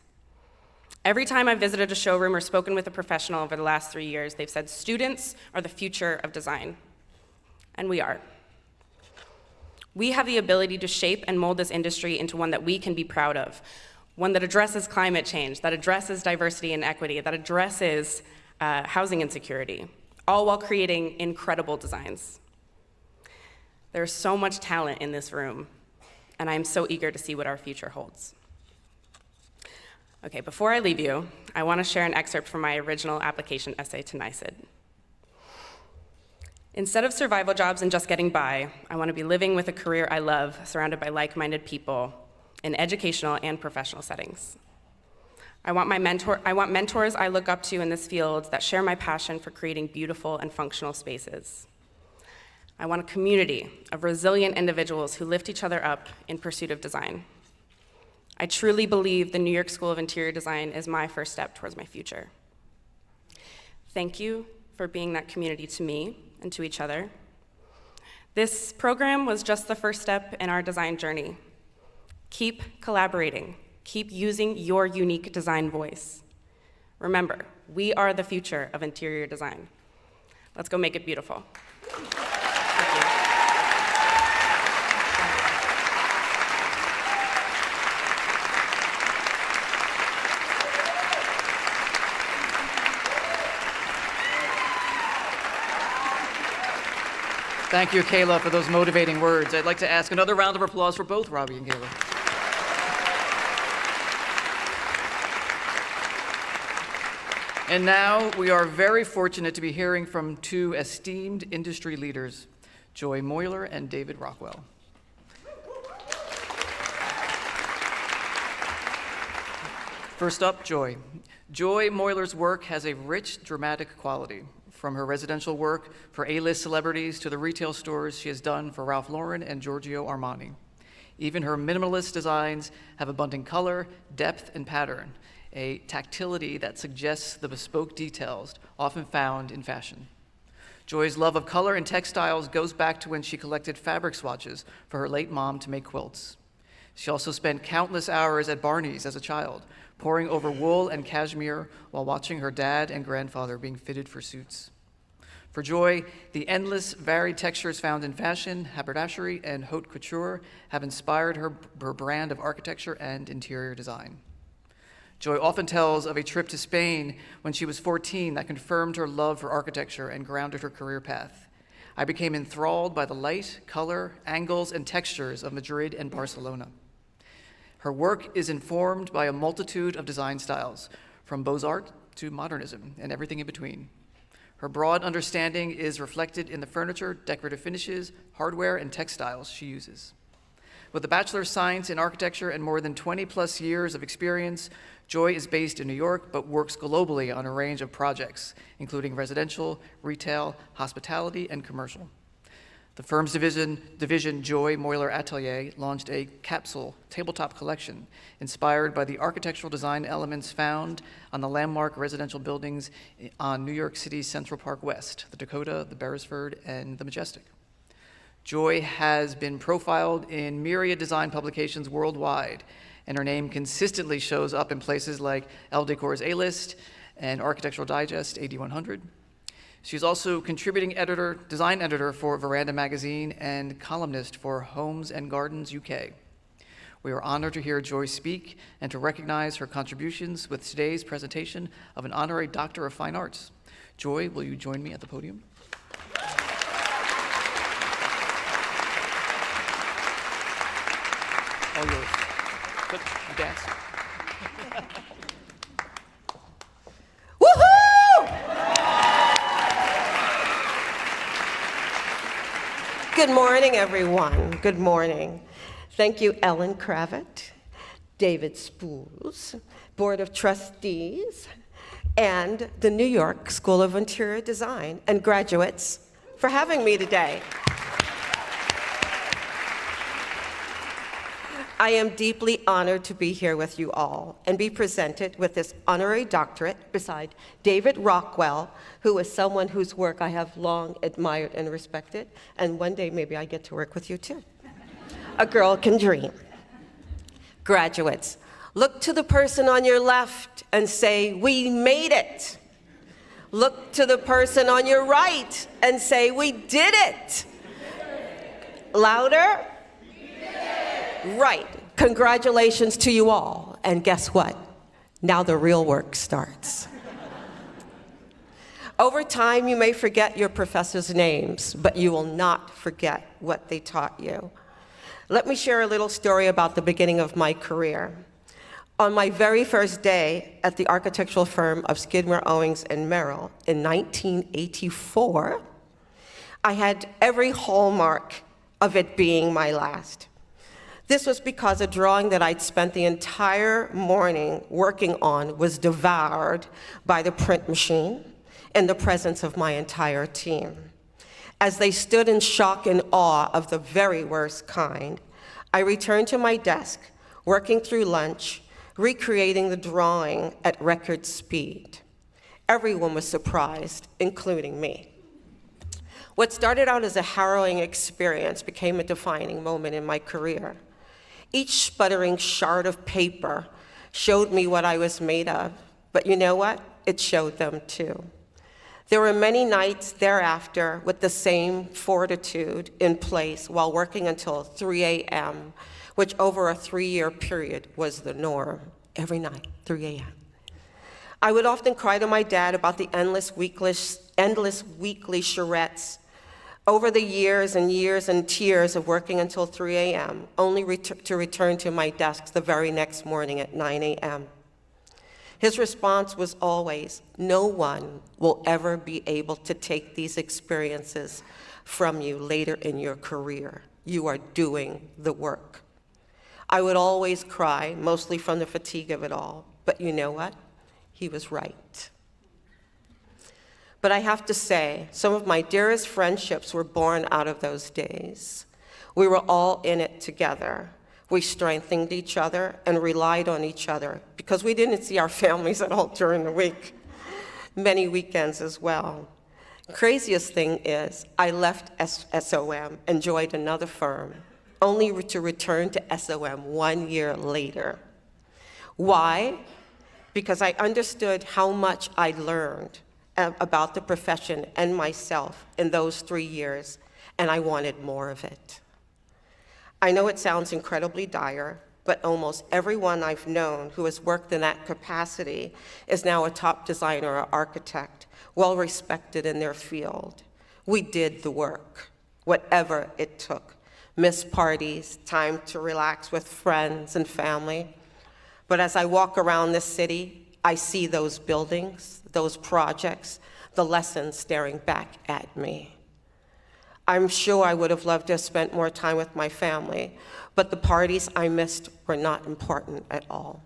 Every time I've visited a showroom or spoken with a professional over the last 3 years, they've said students are the future of design. And we are. We have the ability to shape and mold this industry into one that we can be proud of, one that addresses climate change, that addresses diversity and equity, that addresses housing insecurity, all while creating incredible designs. There's so much talent in this room, and I'm so eager to see what our future holds. Okay, before I leave you, I want to share an excerpt from my original application essay to NYSID. Instead of survival jobs and just getting by, I want to be living with a career I love, surrounded by like-minded people in educational and professional settings. I want mentors I look up to in this field that share my passion for creating beautiful and functional spaces. I want a community of resilient individuals who lift each other up in pursuit of design. I truly believe the New York School of Interior Design is my first step towards my future. Thank you for being that community to me and to each other. This program was just the first step in our design journey. Keep collaborating. Keep using your unique design voice. Remember, we are the future of interior design. Let's go make it beautiful. Thank you. Thank you, Kayla, for those motivating words. I'd like to ask another round of applause for both Robbie and Kayla. And now we are very fortunate to be hearing from two esteemed industry leaders, Joy Moyler and David Rockwell. First up, Joy. Joy Moyler's work has a rich, dramatic quality. From her residential work for A-list celebrities to the retail stores she has done for Ralph Lauren and Giorgio Armani. Even her minimalist designs have abundant color, depth, and pattern, a tactility that suggests the bespoke details often found in fashion. Joy's love of color and textiles goes back to when she collected fabric swatches for her late mom to make quilts. She also spent countless hours at Barney's as a child, poring over wool and cashmere while watching her dad and grandfather being fitted for suits. For Joy, the endless varied textures found in fashion, haberdashery, and haute couture have inspired her brand of architecture and interior design. Joy often tells of a trip to Spain when she was 14 that confirmed her love for architecture and grounded her career path. I became enthralled by the light, color, angles, and textures of Madrid and Barcelona. Her work is informed by a multitude of design styles, from Beaux-Arts to modernism and everything in between. Her broad understanding is reflected in the furniture, decorative finishes, hardware, and textiles she uses. With a Bachelor of Science in Architecture and more than 20-plus years of experience, Joy is based in New York but works globally on a range of projects, including residential, retail, hospitality, and commercial. The firm's division Joy Moyler Atelier launched a capsule tabletop collection inspired by the architectural design elements found on the landmark residential buildings on New York City's Central Park West, the Dakota, the Beresford, and the Majestic. Joy has been profiled in myriad design publications worldwide, and her name consistently shows up in places like Elle Decor's A-List and Architectural Digest AD100. She's also contributing editor, design editor for Veranda Magazine and columnist for Homes and Gardens UK. We are honored to hear Joy speak and to recognize her contributions with today's presentation of an Honorary Doctor of Fine Arts. Joy, will you join me at the podium? All yours. Good. You dance. Good morning, everyone. Good morning. Thank you, Ellen Kravitz, David Spools, Board of Trustees, and the New York School of Interior Design and graduates for having me today. I am deeply honored to be here with you all and be presented with this honorary doctorate beside David Rockwell, who is someone whose work I have long admired and respected, and one day maybe I get to work with you too. A girl can dream. Graduates, look to the person on your left and say, "We made it." Look to the person on your right and say, "We did it." Louder? Right. Congratulations to you all. And guess what? Now the real work starts. Over time, you may forget your professors' names, but you will not forget what they taught you. Let me share a little story about the beginning of my career. On my very first day at the architectural firm of Skidmore, Owings and Merrill in 1984, I had every hallmark of it being my last. This was because a drawing that I'd spent the entire morning working on was devoured by the print machine in the presence of my entire team. As they stood in shock and awe of the very worst kind, I returned to my desk, working through lunch, recreating the drawing at record speed. Everyone was surprised, including me. What started out as a harrowing experience became a defining moment in my career. Each sputtering shard of paper showed me what I was made of, but you know what? It showed them too. There were many nights thereafter with the same fortitude in place while working until 3 a.m., which over a 3-year period was the norm. Every night, 3 a.m. I would often cry to my dad about the endless weekly charrettes over the years and years and tears of working until 3 a.m., only to return to my desk the very next morning at 9 a.m. His response was always, "No one will ever be able to take these experiences from you later in your career. You are doing the work." I would always cry, mostly from the fatigue of it all, but you know what? He was right. But I have to say, some of my dearest friendships were born out of those days. We were all in it together. We strengthened each other and relied on each other because we didn't see our families at all during the week, many weekends as well. Craziest thing is, I left SOM and joined another firm, only to return to SOM 1 year later. Why? Because I understood how much I learned about the profession and myself in those 3 years, and I wanted more of it. I know it sounds incredibly dire, but almost everyone I've known who has worked in that capacity is now a top designer or architect, well respected in their field. We did the work, whatever it took. Missed parties, time to relax with friends and family. But as I walk around this city, I see those buildings, those projects, the lessons staring back at me. I'm sure I would have loved to have spent more time with my family, but the parties I missed were not important at all.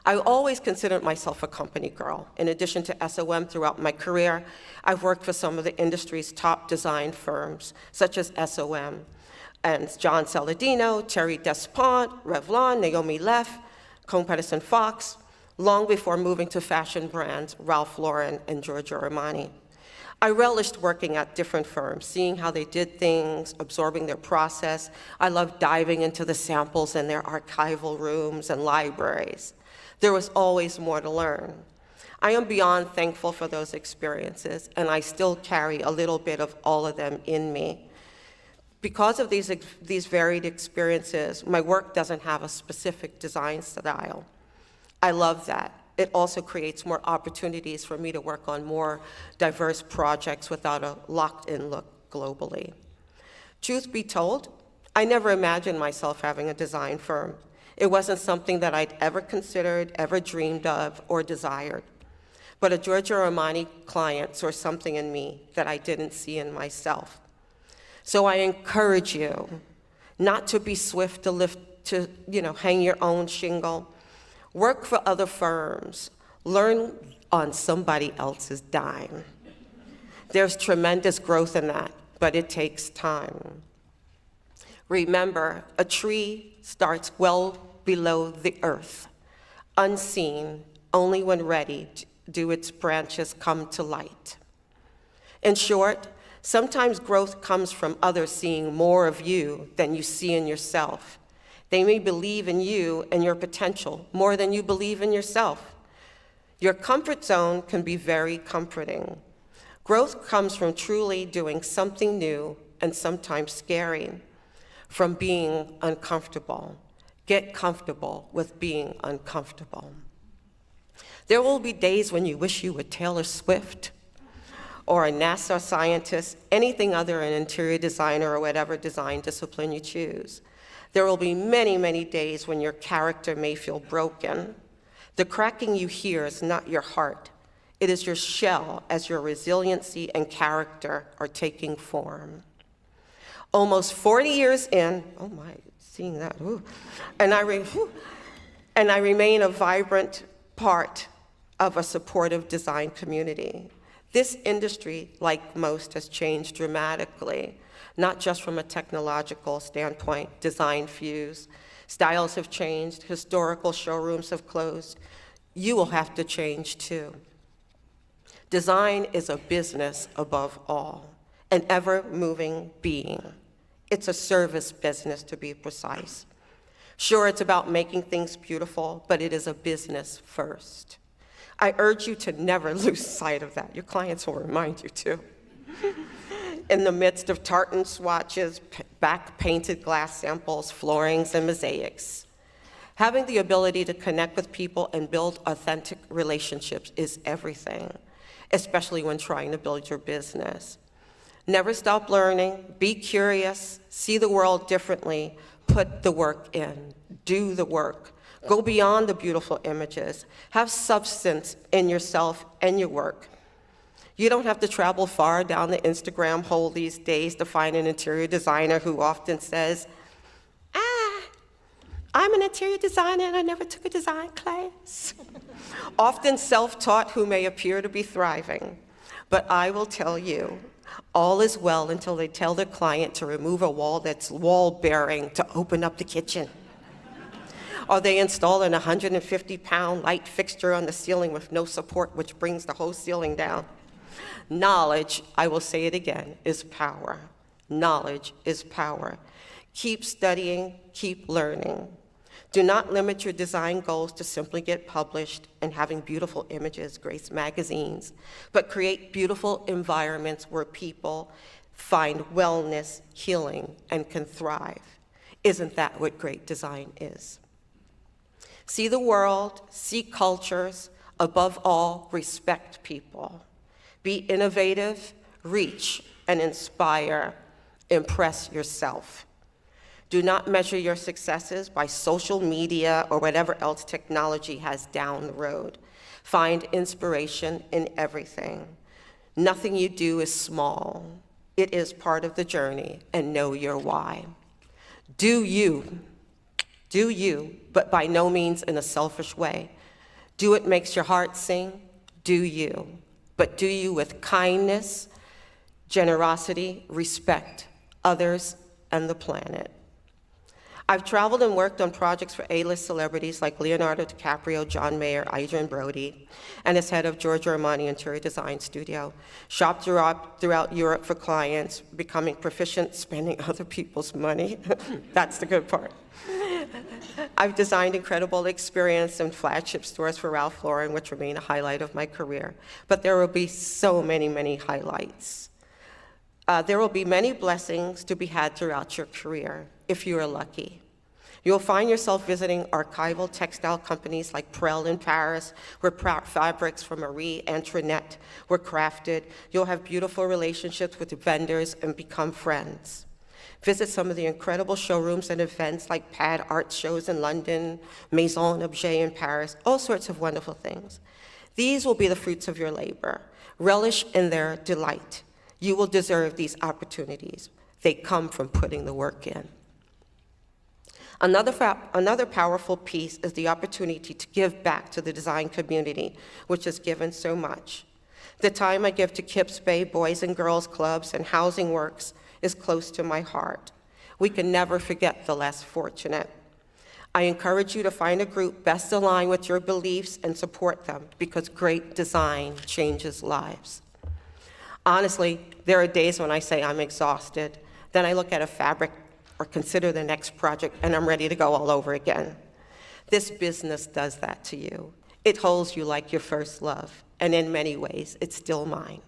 I always considered myself a company girl. In addition to SOM throughout my career, I've worked for some of the industry's top design firms, such as SOM, and John Saladino, Thierry Despont, Revlon, Naomi Leff, Cone Peterson Fox, long before moving to fashion brands Ralph Lauren and Giorgio Armani. I relished working at different firms, seeing how they did things, absorbing their process. I loved diving into the samples in their archival rooms and libraries. There was always more to learn. I am beyond thankful for those experiences, and I still carry a little bit of all of them in me. Because of these varied experiences, my work doesn't have a specific design style. I love that. It also creates more opportunities for me to work on more diverse projects without a locked-in look globally. Truth be told, I never imagined myself having a design firm. It wasn't something that I'd ever considered, ever dreamed of, or desired. But a Giorgio Armani client saw something in me that I didn't see in myself. So I encourage you not to be swift to hang your own shingle. Work for other firms. Learn on somebody else's dime. There's tremendous growth in that, but it takes time. Remember, a tree starts well below the earth, unseen, only when ready do its branches come to light. In short, sometimes growth comes from others seeing more of you than you see in yourself. They may believe in you and your potential more than you believe in yourself. Your comfort zone can be very comforting. Growth comes from truly doing something new and sometimes scary, from being uncomfortable. Get comfortable with being uncomfortable. There will be days when you wish you were Taylor Swift or a NASA scientist, anything other than an interior designer or whatever design discipline you choose. There will be many, many days when your character may feel broken. The cracking you hear is not your heart. It is your shell as your resiliency and character are taking form. Almost 40 years in, oh my, seeing that, ooh, and I remain a vibrant part of a supportive design community. This industry, like most, has changed dramatically, not just from a technological standpoint. Design fused, styles have changed, historical showrooms have closed. You will have to change too. Design is a business above all, an ever-moving being. It's a service business, to be precise. Sure, it's about making things beautiful, but it is a business first. I urge you to never lose sight of that. Your clients will remind you too. In the midst of tartan swatches, back-painted glass samples, floorings, and mosaics, having the ability to connect with people and build authentic relationships is everything, especially when trying to build your business. Never stop learning, be curious, see the world differently, put the work in, do the work. Go beyond the beautiful images. Have substance in yourself and your work. You don't have to travel far down the Instagram hole these days to find an interior designer who often says, I'm an interior designer and I never took a design class. Often self-taught who may appear to be thriving. But I will tell you, all is well until they tell their client to remove a wall that's wall-bearing to open up the kitchen. Or they install an 150-pound light fixture on the ceiling with no support, which brings the whole ceiling down. Knowledge, I will say it again, is power. Knowledge is power. Keep studying, keep learning. Do not limit your design goals to simply get published and having beautiful images grace magazines, but create beautiful environments where people find wellness, healing, and can thrive. Isn't that what great design is? See the world, see cultures, above all, respect people. Be innovative, reach, and inspire. Impress yourself. Do not measure your successes by social media or whatever else technology has down the road. Find inspiration in everything. Nothing you do is small. It is part of the journey, and know your why. Do you, but by no means in a selfish way. Do what makes your heart sing, do you, but do you with kindness, generosity, respect, others, and the planet. I've traveled and worked on projects for A-list celebrities like Leonardo DiCaprio, John Mayer, Adrian Brody, and as head of Giorgio Armani Interior Design Studio. Shopped throughout Europe for clients, becoming proficient spending other people's money. That's the good part. I've designed incredible experience in flagship stores for Ralph Lauren, which remain a highlight of my career. But there will be so many, many highlights. There will be many blessings to be had throughout your career, if you are lucky. You'll find yourself visiting archival textile companies like Prel in Paris, where fabrics from Marie Antoinette were crafted. You'll have beautiful relationships with the vendors and become friends. Visit some of the incredible showrooms and events like Pad Art Shows in London, Maison Objet in Paris, all sorts of wonderful things. These will be the fruits of your labor. Relish in their delight. You will deserve these opportunities. They come from putting the work in. Another powerful piece is the opportunity to give back to the design community, which has given so much. The time I give to Kips Bay Boys and Girls Clubs and Housing Works is close to my heart. We can never forget the less fortunate. I encourage you to find a group best aligned with your beliefs and support them, because great design changes lives. Honestly, there are days when I say I'm exhausted. Then I look at a fabric or consider the next project, and I'm ready to go all over again. This business does that to you. It holds you like your first love, and in many ways, it's still mine.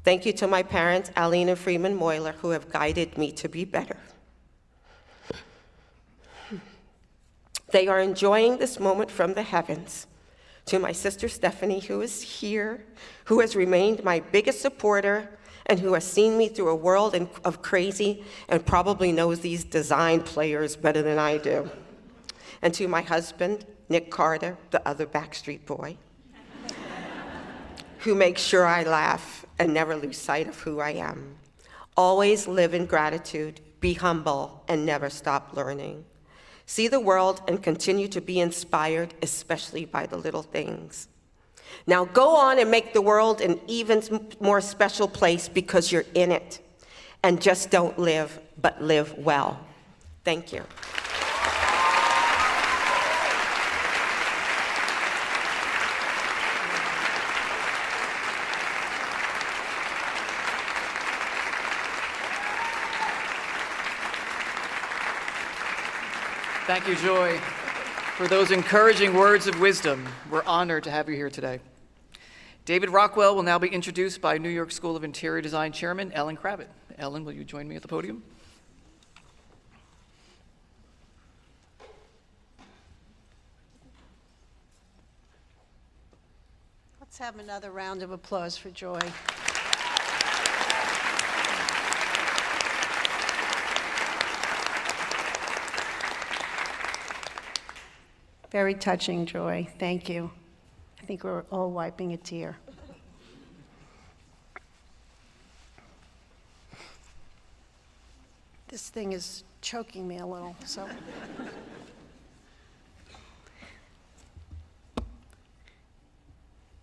Thank you to my parents, Aline and Freeman Moyler, who have guided me to be better. They are enjoying this moment from the heavens. To my sister Stephanie, who is here, who has remained my biggest supporter, and who has seen me through a world of crazy and probably knows these design players better than I do. And to my husband, Nick Carter, the other Backstreet Boy, who makes sure I laugh and never lose sight of who I am. Always live in gratitude, be humble, and never stop learning. See the world and continue to be inspired, especially by the little things. Now go on and make the world an even more special place, because you're in it. And just don't live, but live well. Thank you. Thank you, Joy, for those encouraging words of wisdom. We're honored to have you here today. David Rockwell will now be introduced by New York School of Interior Design Chairman Ellen Kravitz. Ellen, will you join me at the podium? Let's have another round of applause for Joy. Very touching, Joy. Thank you. I think we're all wiping a tear. This thing is choking me a little, so.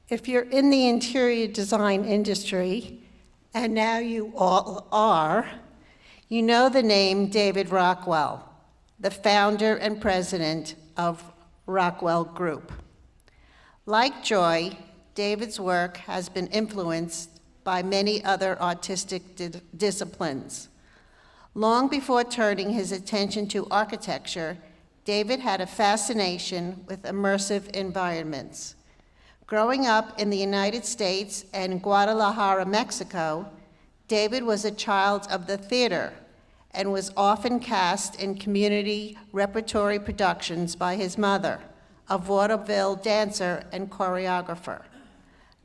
If you're in the interior design industry, and now you all are, you know the name David Rockwell, the founder and president of Rockwell Group. Like Joy, David's work has been influenced by many other artistic disciplines. Long before turning his attention to architecture, David had a fascination with immersive environments. Growing up in the United States and Guadalajara, Mexico, David was a child of the theater and was often cast in community repertory productions by his mother, a vaudeville dancer and choreographer.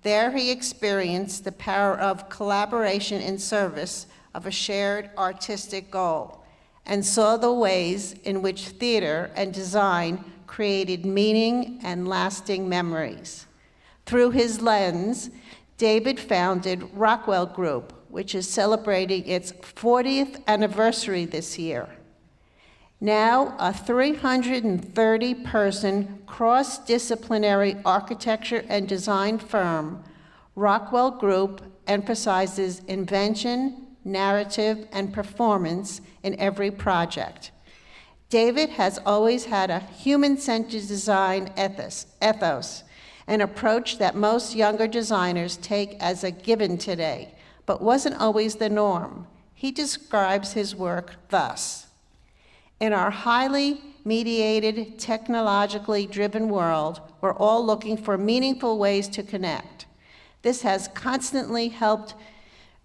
There he experienced the power of collaboration in service of a shared artistic goal, and saw the ways in which theater and design created meaning and lasting memories. Through his lens, David founded Rockwell Group, which is celebrating its 40th anniversary this year. Now a 330-person cross-disciplinary architecture and design firm, Rockwell Group emphasizes invention, narrative, and performance in every project. David has always had a human-centered design ethos, an approach that most younger designers take as a given today, but wasn't always the norm. He describes his work thus: in our highly mediated, technologically driven world, we're all looking for meaningful ways to connect. This has constantly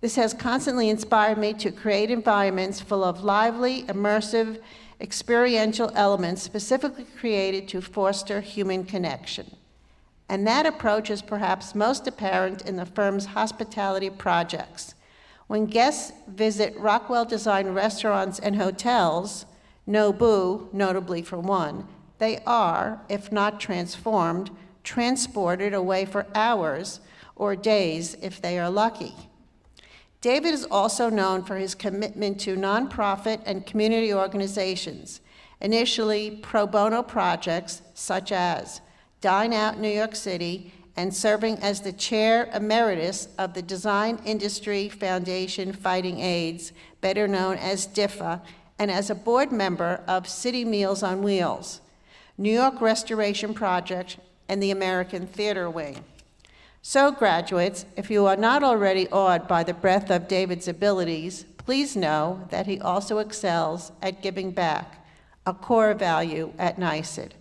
inspired me to create environments full of lively, immersive, experiential elements specifically created to foster human connection. And that approach is perhaps most apparent in the firm's hospitality projects. When guests visit Rockwell Design restaurants and hotels, Nobu, notably for one, they are, if not transformed, transported away for hours or days if they are lucky. David is also known for his commitment to nonprofit and community organizations, initially pro bono projects such as Dine Out New York City and serving as the chair emeritus of the Design Industry Foundation Fighting AIDS, better known as DIFA, and as a board member of City Meals on Wheels, New York Restoration Project, and the American Theater Wing. So, graduates, if you are not already awed by the breadth of David's abilities, please know that he also excels at giving back, a core value at NYSID.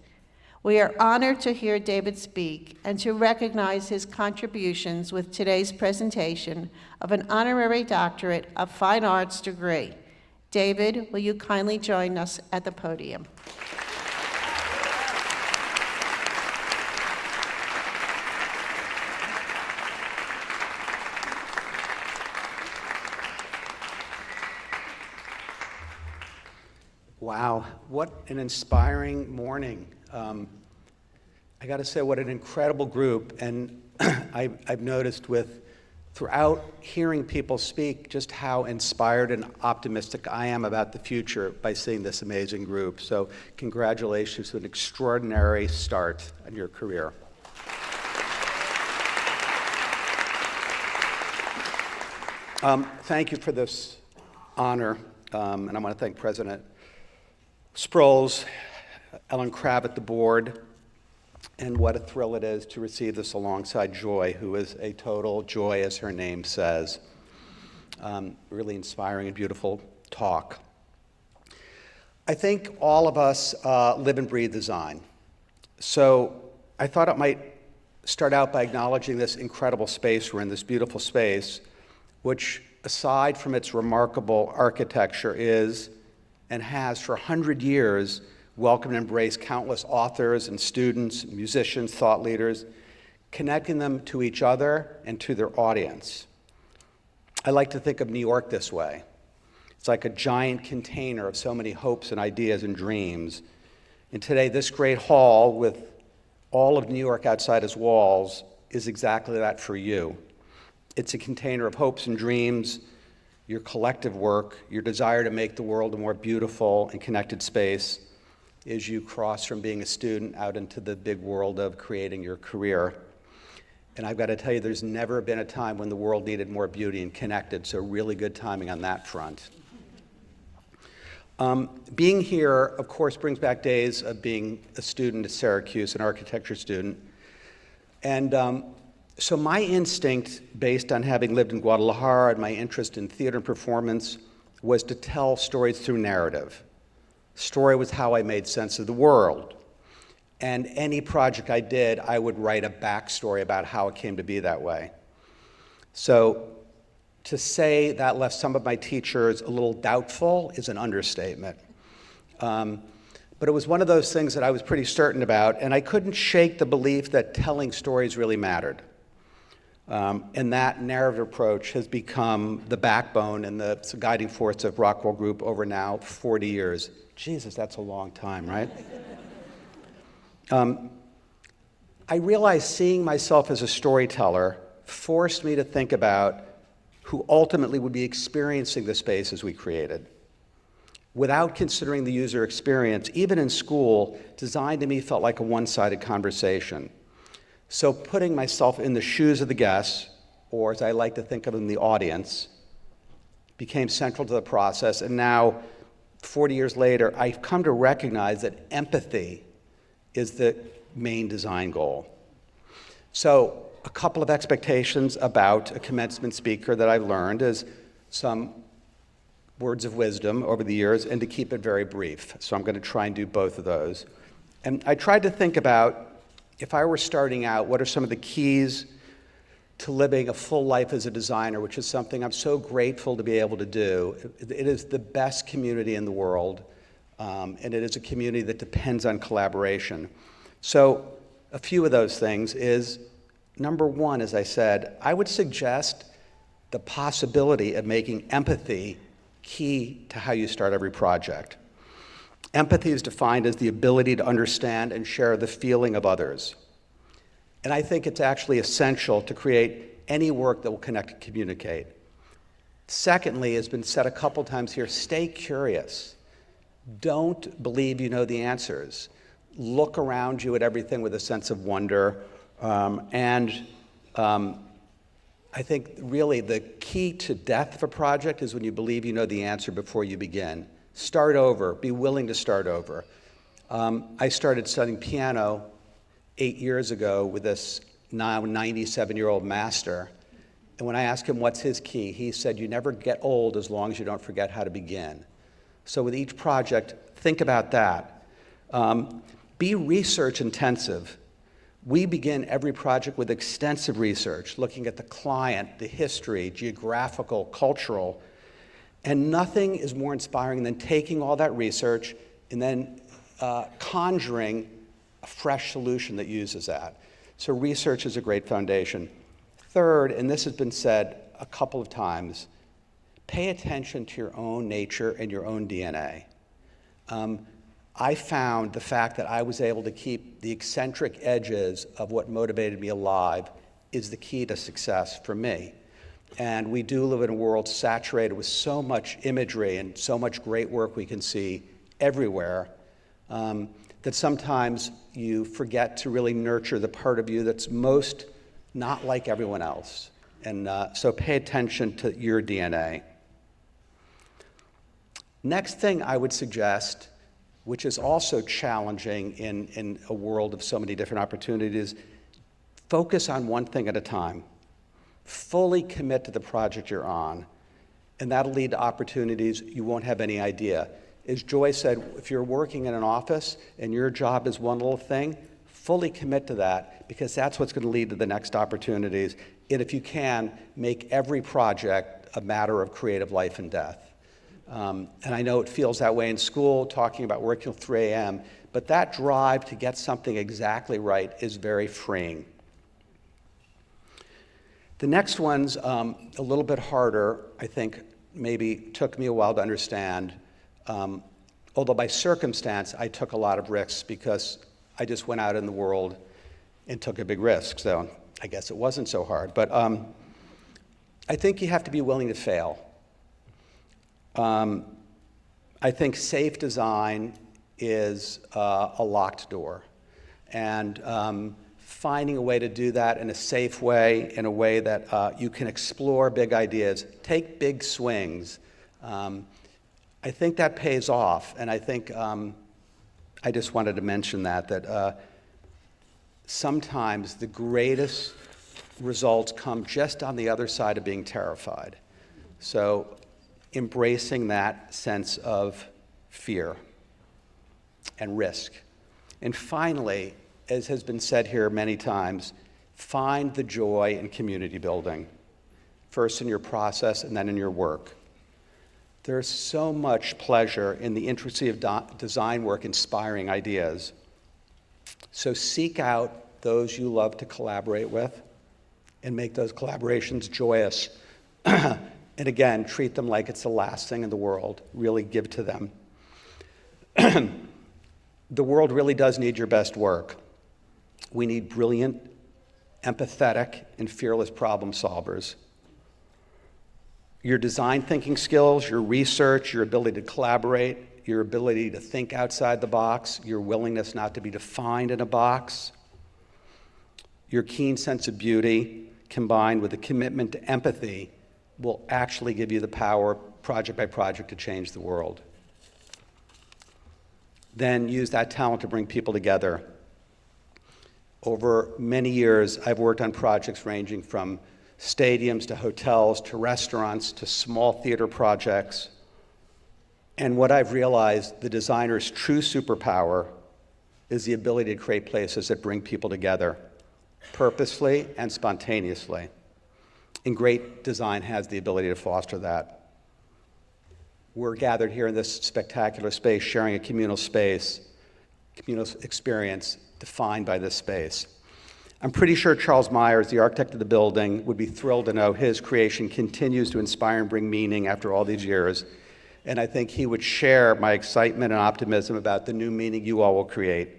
We are honored to hear David speak and to recognize his contributions with today's presentation of an honorary doctorate of fine arts degree. David, will you kindly join us at the podium? Wow, what an inspiring morning. I got to say, what an incredible group. And I've noticed throughout hearing people speak just how inspired and optimistic I am about the future by seeing this amazing group. So congratulations to an extraordinary start on your career. Thank you for this honor, and I want to thank President Sproles, Ellen Kravitz, the board, and what a thrill it is to receive this alongside Joy, who is a total joy, as her name says. Really inspiring and beautiful talk. I think all of us live and breathe design. So I thought it might start out by acknowledging this incredible space we're in, this beautiful space, which, aside from its remarkable architecture, is and has for 100 years welcomed and embraced countless authors and students, musicians, thought leaders, connecting them to each other and to their audience. I like to think of New York this way. It's like a giant container of so many hopes and ideas and dreams. And today, this great hall with all of New York outside its walls is exactly that for you. It's a container of hopes and dreams, your collective work, your desire to make the world a more beautiful and connected space as you cross from being a student out into the big world of creating your career. And I've got to tell you, there's never been a time when the world needed more beauty and connected, so really good timing on that front. Being here, of course, brings back days of being a student at Syracuse, an architecture student. And so my instinct, based on having lived in Guadalajara and my interest in theater and performance, was to tell stories through narrative. Story was how I made sense of the world. And any project I did, I would write a backstory about how it came to be that way. So to say that left some of my teachers a little doubtful is an understatement. But it was one of those things that I was pretty certain about, and I couldn't shake the belief that telling stories really mattered. And that narrative approach has become the backbone and the guiding force of Rockwell Group over now 40 years. Jesus, that's a long time, right? I realized seeing myself as a storyteller forced me to think about who ultimately would be experiencing the spaces we created. Without considering the user experience, even in school, design to me felt like a one-sided conversation. So putting myself in the shoes of the guests, or as I like to think of them, the audience, became central to the process. And now, 40 years later, I've come to recognize that empathy is the main design goal. So a couple of expectations about a commencement speaker that I've learned is some words of wisdom over the years, and to keep it very brief. So I'm going to try and do both of those. And I tried to think about, if I were starting out, what are some of the keys to living a full life as a designer, which is something I'm so grateful to be able to do. It is the best community in the world, and it is a community that depends on collaboration. So a few of those things is, number one, as I said, I would suggest the possibility of making empathy key to how you start every project. Empathy is defined as the ability to understand and share the feeling of others. And I think it's actually essential to create any work that will connect and communicate. Secondly, has been said a couple times here, stay curious. Don't believe you know the answers. Look around you at everything with a sense of wonder. I think really the key to death of a project is when you believe you know the answer before you begin. Start over, be willing to start over. I started studying piano 8 years ago with this now 97-year-old master. And when I asked him what's his key, he said, you never get old as long as you don't forget how to begin. So with each project, think about that. Be research intensive. We begin every project with extensive research, looking at the client, the history, geographical, cultural, and nothing is more inspiring than taking all that research and then conjuring a fresh solution that uses that. So research is a great foundation. Third, and this has been said a couple of times, pay attention to your own nature and your own DNA. I found the fact that I was able to keep the eccentric edges of what motivated me alive is the key to success for me. And we do live in a world saturated with so much imagery and so much great work we can see everywhere, that sometimes you forget to really nurture the part of you that's most not like everyone else. And so pay attention to your DNA. Next thing I would suggest, which is also challenging in a world of so many different opportunities, focus on one thing at a time. Fully commit to the project you're on, and that'll lead to opportunities you won't have any idea. As Joy said, if you're working in an office and your job is one little thing, fully commit to that, because that's what's going to lead to the next opportunities. And if you can, make every project a matter of creative life and death. And I know it feels that way in school, talking about working till 3 a.m., but that drive to get something exactly right is very freeing. The next one's a little bit harder, I think maybe took me a while to understand. Although by circumstance, I took a lot of risks because I just went out in the world and took a big risk. So I guess it wasn't so hard. But I think you have to be willing to fail. I think safe design is a locked door. And finding a way to do that in a safe way, in a way that you can explore big ideas, take big swings, I think that pays off. And I think I just wanted to mention that sometimes the greatest results come just on the other side of being terrified. So embracing that sense of fear and risk. And finally, as has been said here many times, find the joy in community building, first in your process and then in your work. There's so much pleasure in the intricacy of design work inspiring ideas. So seek out those you love to collaborate with and make those collaborations joyous. And again, treat them like it's the last thing in the world. Really give to them. The world really does need your best work. We need brilliant, empathetic, and fearless problem solvers. Your design thinking skills, your research, your ability to collaborate, your ability to think outside the box, your willingness not to be defined in a box, your keen sense of beauty, combined with a commitment to empathy, will actually give you the power, project by project, to change the world. Then use that talent to bring people together. Over many years, I've worked on projects ranging from stadiums to hotels to restaurants to small theater projects. And what I've realized, the designer's true superpower is the ability to create places that bring people together purposefully and spontaneously. And great design has the ability to foster that. We're gathered here in this spectacular space, sharing a communal space, communal experience defined by this space. I'm pretty sure Charles Myers, the architect of the building, would be thrilled to know his creation continues to inspire and bring meaning after all these years. And I think he would share my excitement and optimism about the new meaning you all will create,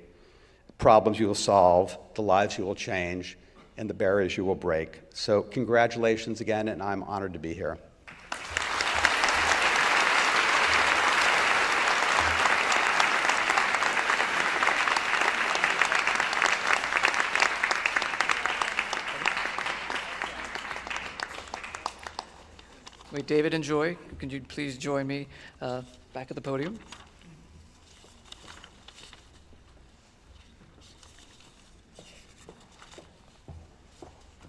problems you will solve, the lives you will change, and the barriers you will break. So congratulations again, and I'm honored to be here. Wait, David and Joy, could you please join me back at the podium?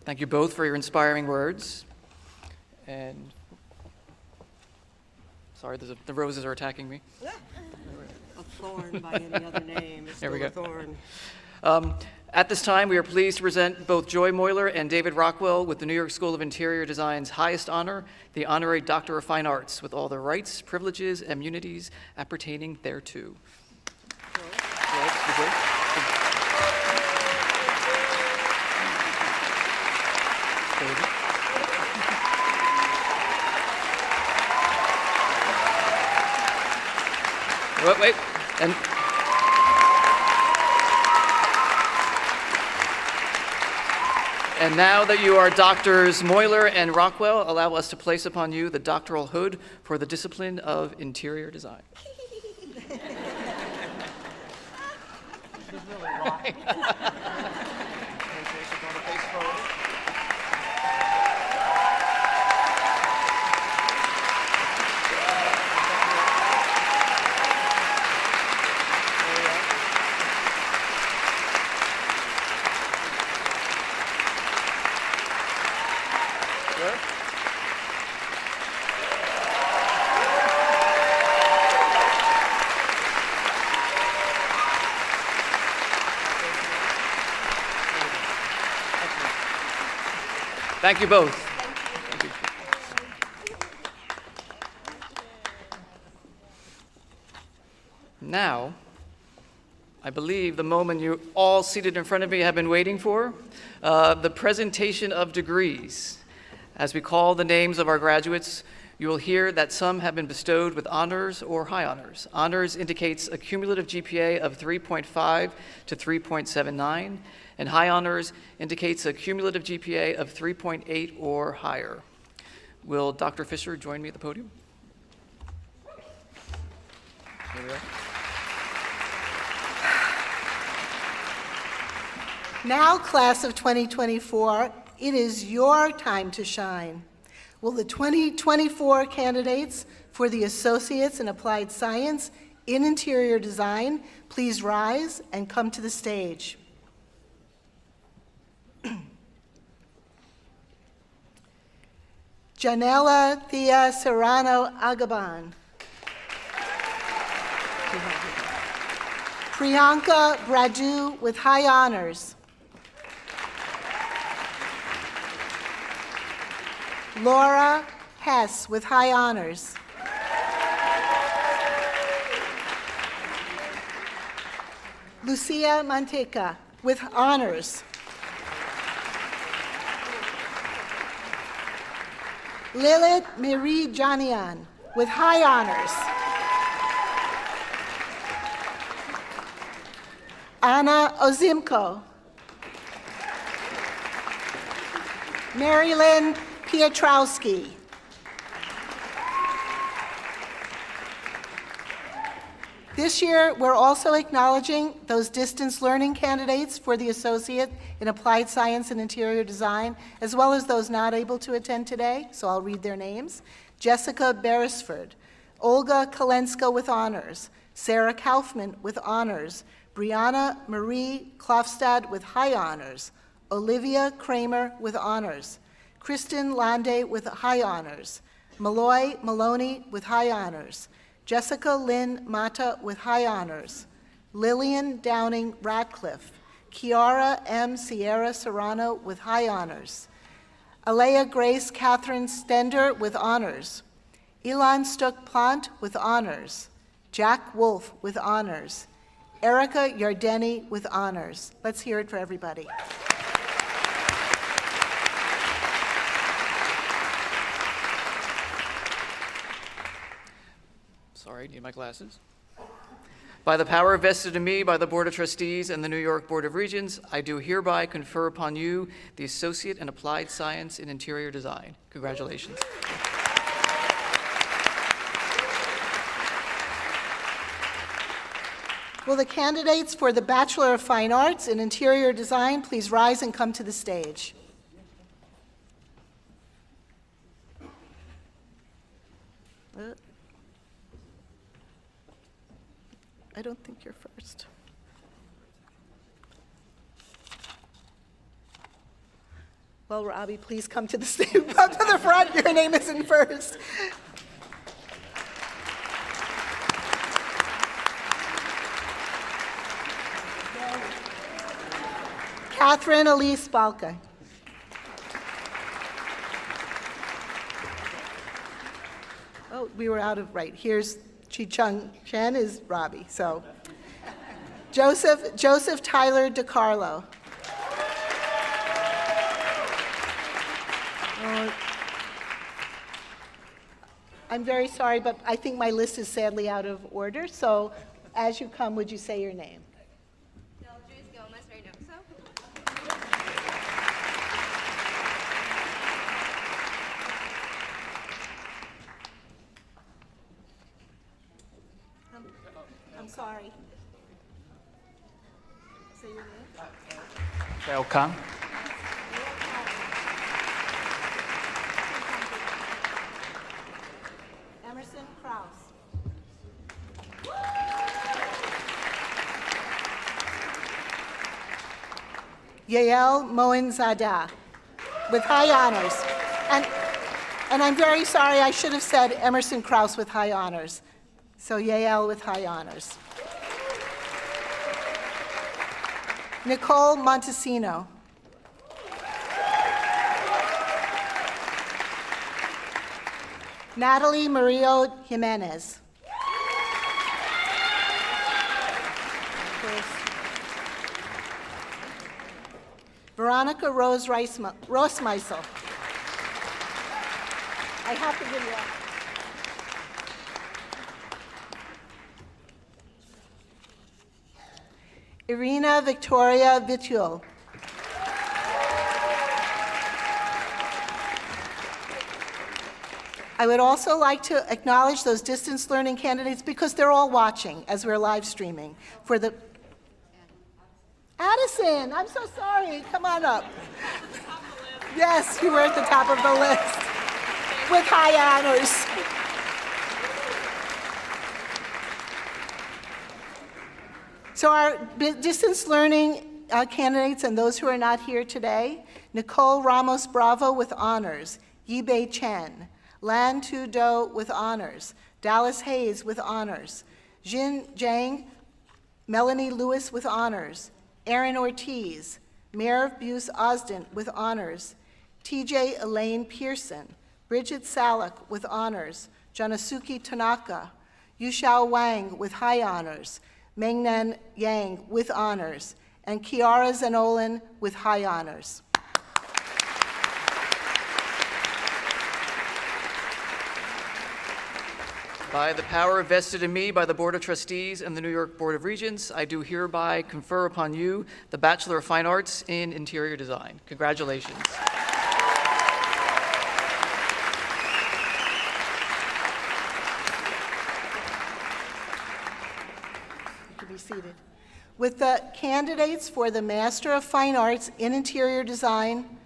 Thank you both for your inspiring words. And sorry, the roses are attacking me. A thorn by any other name is There we still go. a thorn. At this time, we are pleased to present both Joy Moyler and David Rockwell with the New York School of Interior Design's highest honor, the Honorary Doctor of Fine Arts, with all the rights, privileges, and immunities appertaining thereto. Wait, and now that you are Doctors Moyler and Rockwell, allow us to place upon you the doctoral hood for the discipline of interior design. Thank you both. Thank you. Now, I believe the moment you all seated in front of me have been waiting for, the presentation of degrees. As we call the names of our graduates, you will hear that some have been bestowed with honors or high honors. Honors indicates a cumulative GPA of 3.5 to 3.79, and high honors indicates a cumulative GPA of 3.8 or higher. Will Dr. Fisher join me at the podium? Here we are. Now, class of 2024, it is your time to shine. Will the 2024 candidates for the Associates in Applied Science in Interior Design please rise and come to the stage? Janela Thea Serrano Agaban. Priyanka Braju with high honors. Laura Hess with high honors. Lucia Manteca with honors. Lilith Marie Janian with high honors. Anna Ozimko. Marilyn Pietrowski. This year, we're also acknowledging those distance learning candidates for the Associate in Applied Science and Interior Design, as well as those not able to attend today, so I'll read their names. Jessica Beresford, Olga Kalenska with honors, Sarah Kaufman with honors, Brianna Marie Klofstad with high honors, Olivia Kramer with honors, Kristen Lande with high honors, Malloy Maloney with high honors, Jessica Lynn Mata with high honors, Lillian Downing Radcliffe, Kiara M. Sierra Serrano with high honors, Alea Grace Catherine Stender with honors, Elon Stuck Plant with honors, Jack Wolf with honors, Erica Yardeni with honors. Let's hear it for everybody. Sorry, need my glasses. By the power vested in me by the Board of Trustees and the New York Board of Regents, I do hereby confer upon you the Associate in Applied Science in Interior Design. Congratulations. Will the candidates for the Bachelor of Fine Arts in Interior Design please rise and come to the stage? I don't think you're first. Well, Robbie, please come to the stage. Come to the front. Your name isn't first. Catherine Elise Balka. Oh, we were out of, right. Here's Chih Chung. Chen is Robbie. So, Joseph Tyler DiCarlo. I'm very sorry, but I think my list is sadly out of order. So, as you come, would you say your name? I'm sorry. Say your name. Welcome. Emerson Krause. Yael Moenzada with high honors. And I'm very sorry, I should have said Emerson Krause with high honors. So Yael with high honors. Nicole Montesino. Natalie Murillo Jimenez. Veronica Rose Rossmeisel. I have to give you a... Irina Victoria Vitul. I would also like to acknowledge those distance learning candidates because they're all watching as we're live streaming. For the Addison, I'm so sorry. Come on up. Yes, you were at the top of the list with high honors. So our distance learning candidates and those who are not here today, Nicole Ramos Bravo with honors, Yibei Chen, Lan Tu Do with honors, Dallas Hayes with honors, Jin Zhang, Melanie Lewis with honors, Aaron Ortiz, Merv Buse Osdent with honors, TJ Elaine Pearson, Bridget Salak with honors, Janasuke Tanaka, Yushao Wang with high honors, Mengnan Yang with honors, and Kiara Zanolin with high honors. By the power vested in me by the Board of Trustees and the New York Board of Regents, I do hereby confer upon you the Bachelor of Fine Arts in Interior Design. Congratulations. be seated. With the candidates for the Master of Fine Arts in Interior Design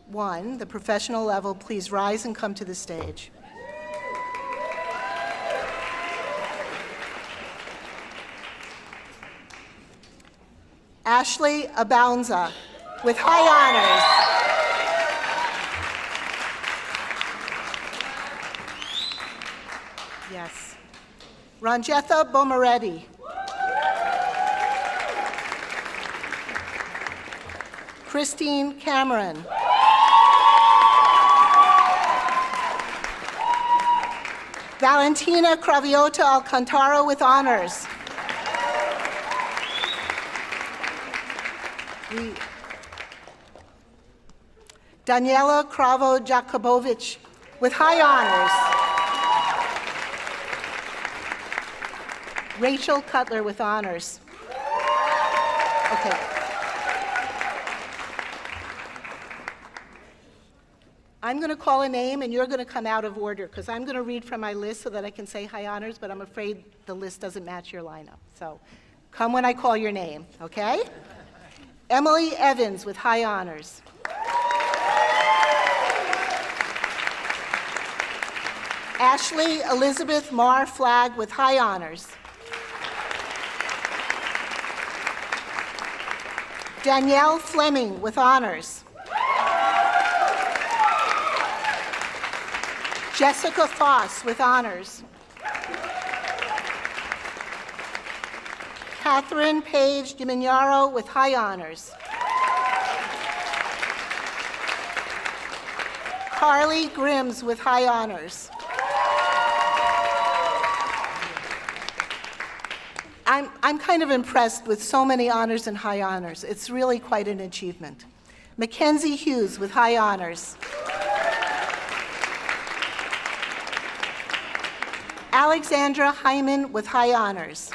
1, the professional level, please rise and come to the stage. Ashley Abounza, with high honors. Yes. Ranjetha Bomareddy. Christine Cameron. Valentina Craviota Alcantara with honors. Daniela Cravo Jakubowicz with high honors. Rachel Cutler with honors. Okay. I'm going to call a name and you're going to come out of order because I'm going to read from my list so that I can say high honors, but I'm afraid the list doesn't match your lineup. So come when I call your name, okay? Emily Evans with high honors. Ashley Elizabeth Marr Flagg with high honors. Danielle Fleming with honors. Jessica Foss with honors. Catherine Page Dimignaro with high honors. Carly Grims with high honors. I'm kind of impressed with so many honors and high honors. It's really quite an achievement. Mackenzie Hughes with high honors. Alexandra Hyman with high honors.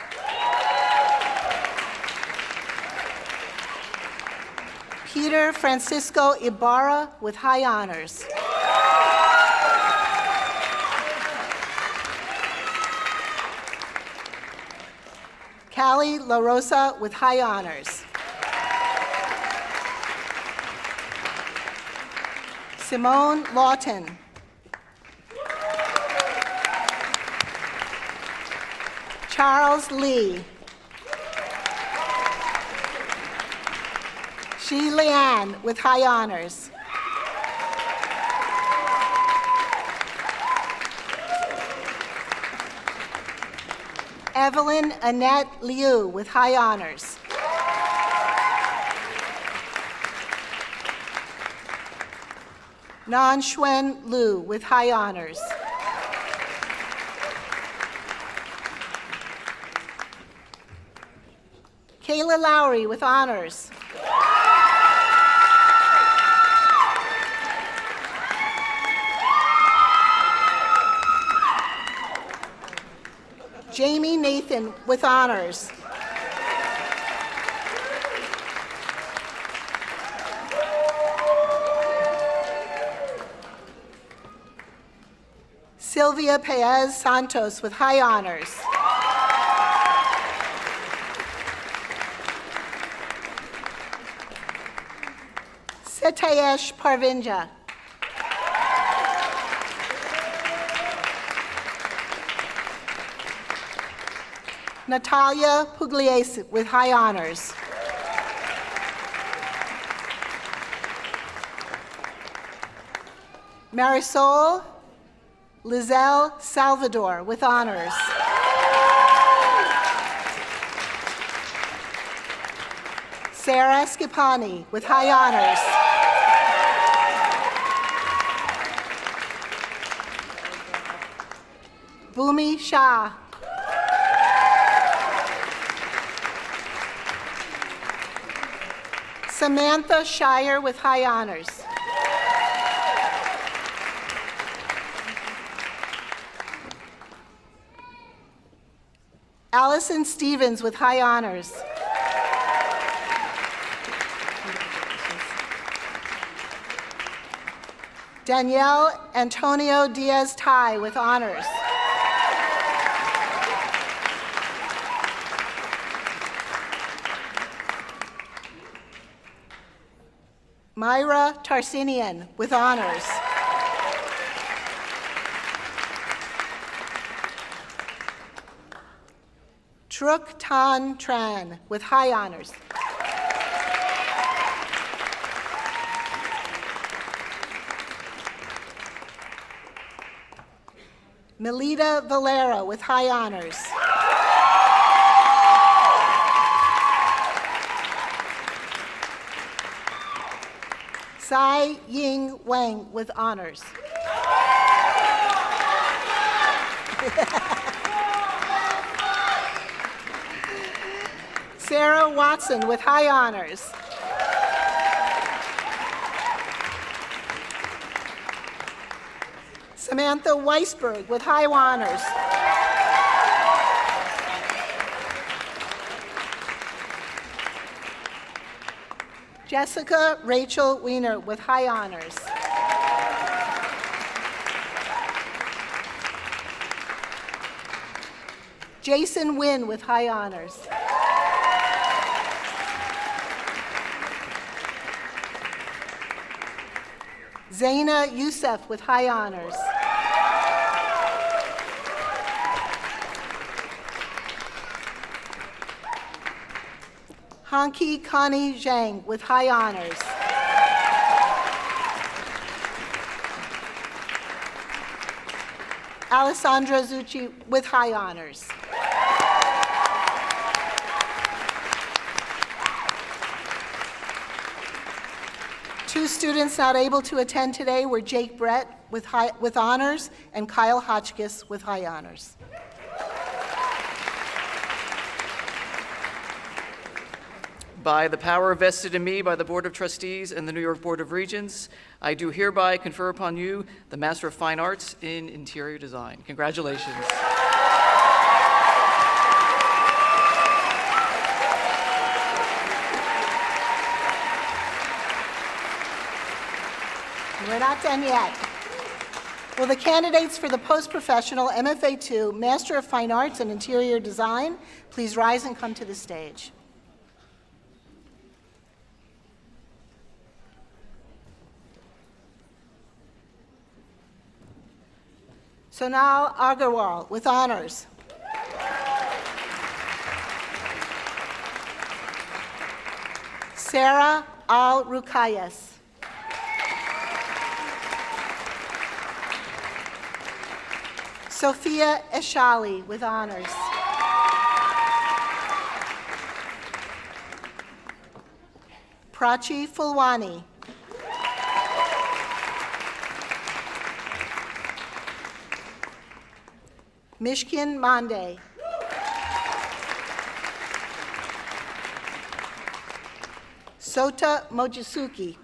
Peter Francisco Ibarra with high honors. Callie La Rosa with high honors. Simone Lawton. Charles Lee. Shi Lian with high honors. Evelyn Annette Liu with high honors. Nan Xuan Lu with high honors. Kayla Lowry with honors. Jamie Nathan with honors. Sylvia Paez Santos with high honors. Setayesh Parvinja. Natalia Pugliese with high honors. Marisol Lizelle Salvador with honors. Sarah Scipani with high honors. Bhumi Shah. Samantha Shire with high honors. Allison Stevens with high honors. Danielle Antonio Diaz-Tai with honors. Myra Tarsinian with honors. Truk Tan Tran with high honors. Melita Valera with high honors. Tsai Ying Wang with honors. Sarah Watson with high honors. Samantha Weisberg with high honors. Jessica Rachel Wiener with high honors. Jason Wynn with high honors. Zaina Youssef with high honors. Hanki Connie Zhang with high honors. Alessandra Zucchi with high honors. Two students not able to attend today were Jake Brett with honors and Kyle Hotchkiss with high honors. By the power vested in me by the Board of Trustees and the New York Board of Regents, I do hereby confer upon you the Master of Fine Arts in Interior Design. Congratulations. We're not done yet. Will the candidates for the post-professional MFA2 Master of Fine Arts in Interior Design please rise and come to the stage? Sonal Agarwal with honors. Sarah Al-Rukayas. Sophia Eshali with honors. Prachi Fulwani. Mishkin Mande. Sota Mojisuki.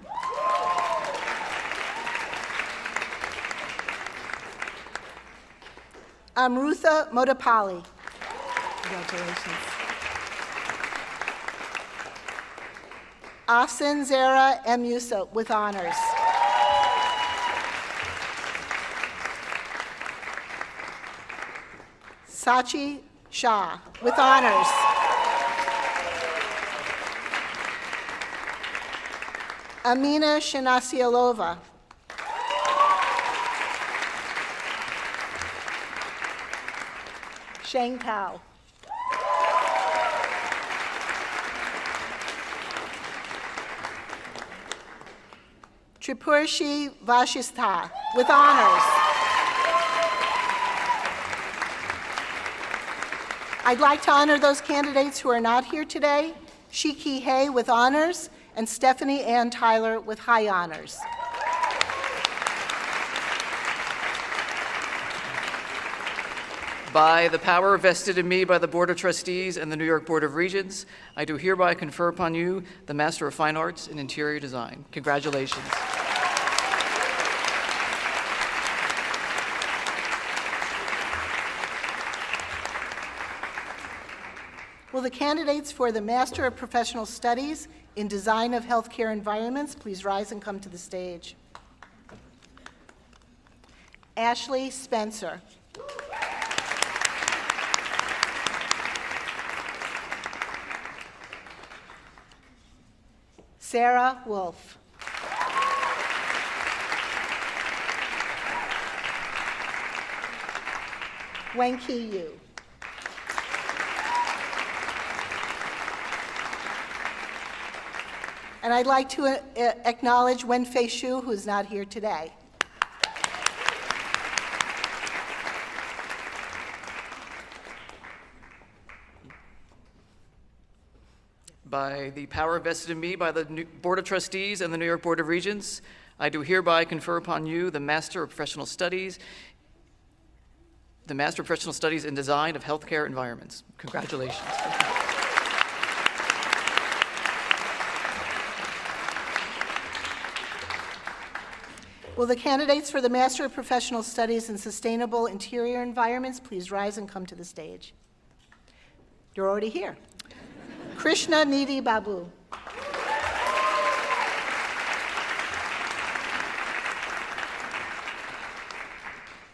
Amrutha Modapali. Congratulations. Asin Zara M. Yusa with honors. Sachi Shah with honors. Amina Shinasialova. Sheng Tao. Tripurshi Vashistha with honors. I'd like to honor those candidates who are not here today, Shiki Hay with honors and Stephanie Ann Tyler with high honors. By the power vested in me by the Board of Trustees and the New York Board of Regents, I do hereby confer upon you the Master of Fine Arts in Interior Design. Congratulations. Will the candidates for the Master of Professional Studies in Design of Healthcare Environments please rise and come to the stage? Ashley Spencer. Sarah Wolf. Wenki Yu. And I'd like to acknowledge Wenfei Shu, who's not here today. By the power vested in me by the Board of Trustees and the New York Board of Regents, I do hereby confer upon you the Master of Professional Studies in Design of Healthcare Environments. Congratulations. Will the candidates for the Master of Professional Studies in Sustainable Interior Environments please rise and come to the stage? You're already here. Krishna Nidhi Babu.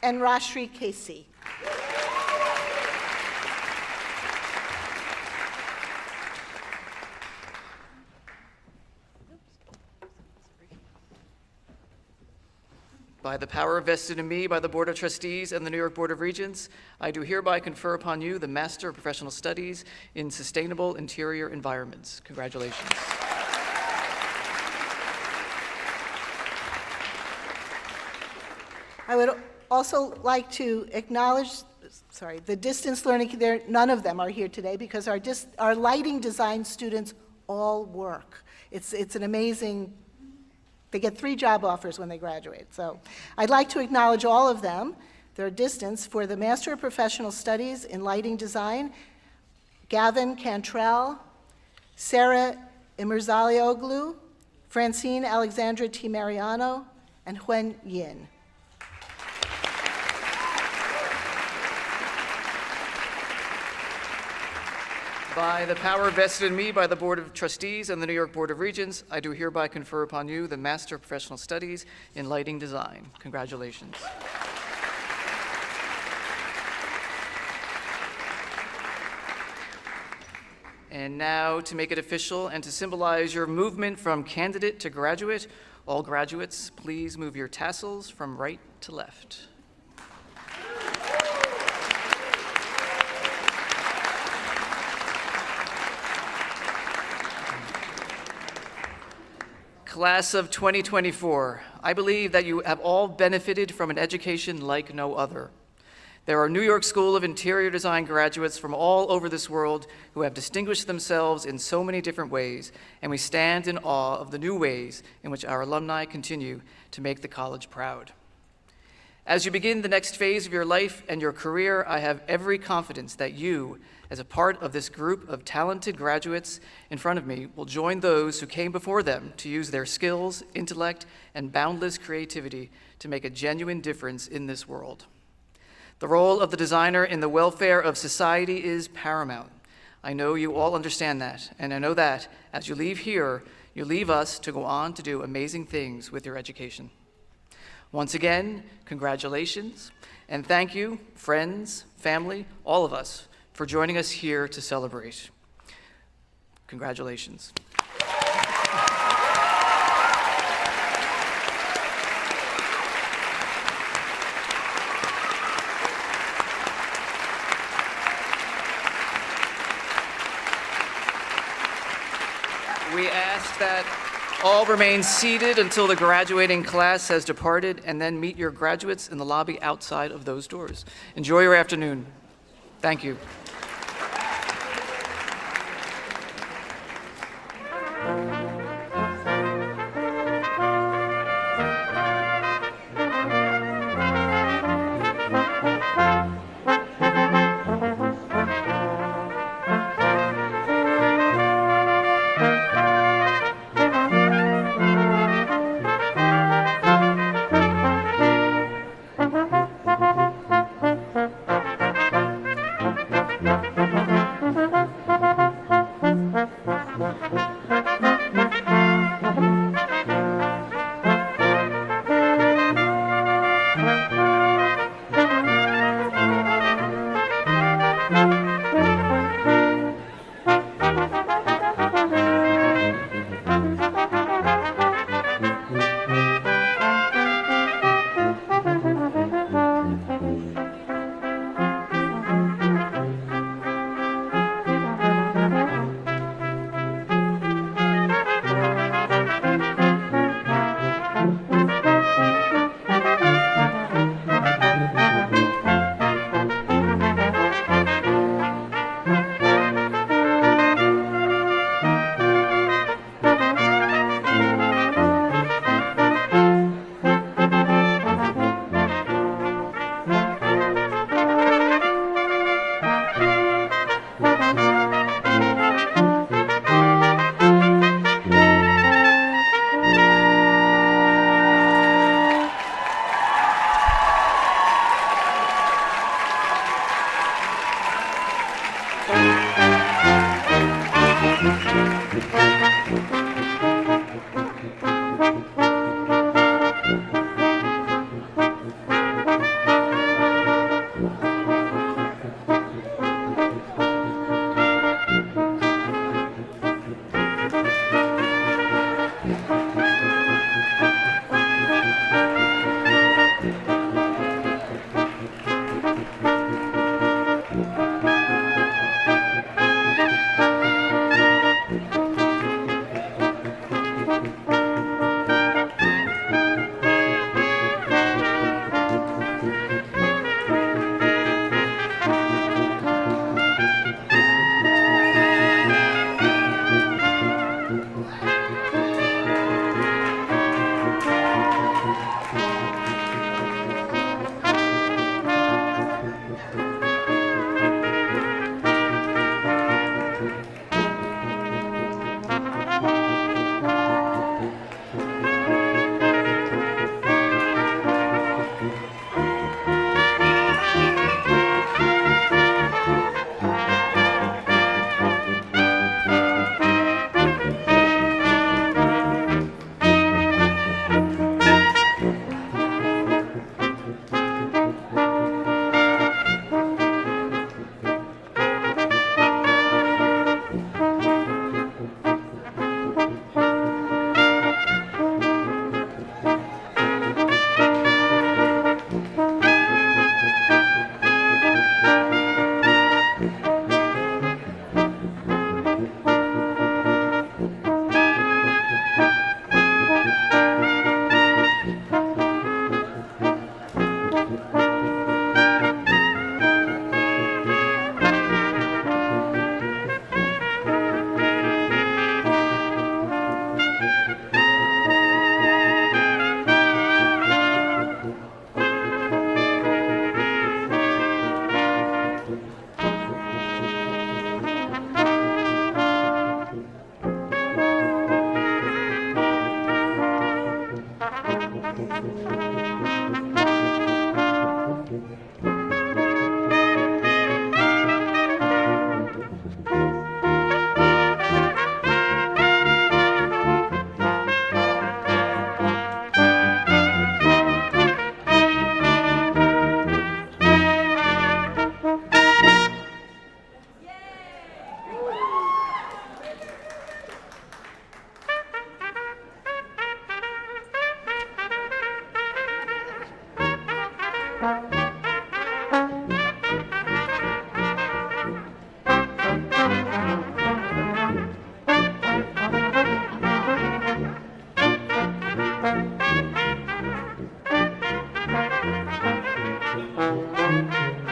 And Rashri Casey. By the power vested in me by the Board of Trustees and the New York Board of Regents, I do hereby confer upon you the Master of Professional Studies in Sustainable Interior Environments. Congratulations. I would also like to acknowledge, the distance learning, none of them are here today because our lighting design students all work. It's an amazing, they get 3 job offers when they graduate. So I'd like to acknowledge all of them, their distance, for the Master of Professional Studies in Lighting Design, Gavin Cantrell, Sarah Imirzalioglu, Francine Alexandra T. Mariano, and Huen Yin. By the power vested in me by the Board of Trustees and the New York Board of Regents, I do hereby confer upon you the Master of Professional Studies in Lighting Design. Congratulations. And now, to make it official and to symbolize your movement from candidate to graduate, all graduates, please move your tassels from right to left. Class of 2024, I believe that you have all benefited from an education like no other. There are New York School of Interior Design graduates from all over this world who have distinguished themselves in so many different ways, and we stand in awe of the new ways in which our alumni continue to make the college proud. As you begin the next phase of your life and your career, I have every confidence that you, as a part of this group of talented graduates in front of me, will join those who came before them to use their skills, intellect, and boundless creativity to make a genuine difference in this world. The role of the designer in the welfare of society is paramount. I know you all understand that, and I know that as you leave here, you leave us to go on to do amazing things with your education. Once again, congratulations, and thank you, friends, family, all of us, for joining us here to celebrate. Congratulations. We ask that all remain seated until the graduating class has departed, and then meet your graduates in the lobby outside of those doors. Enjoy your afternoon. Thank you.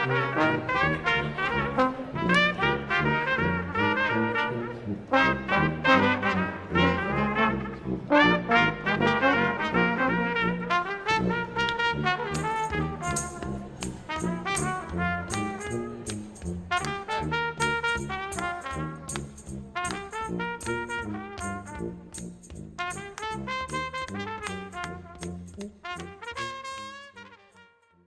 Thank you.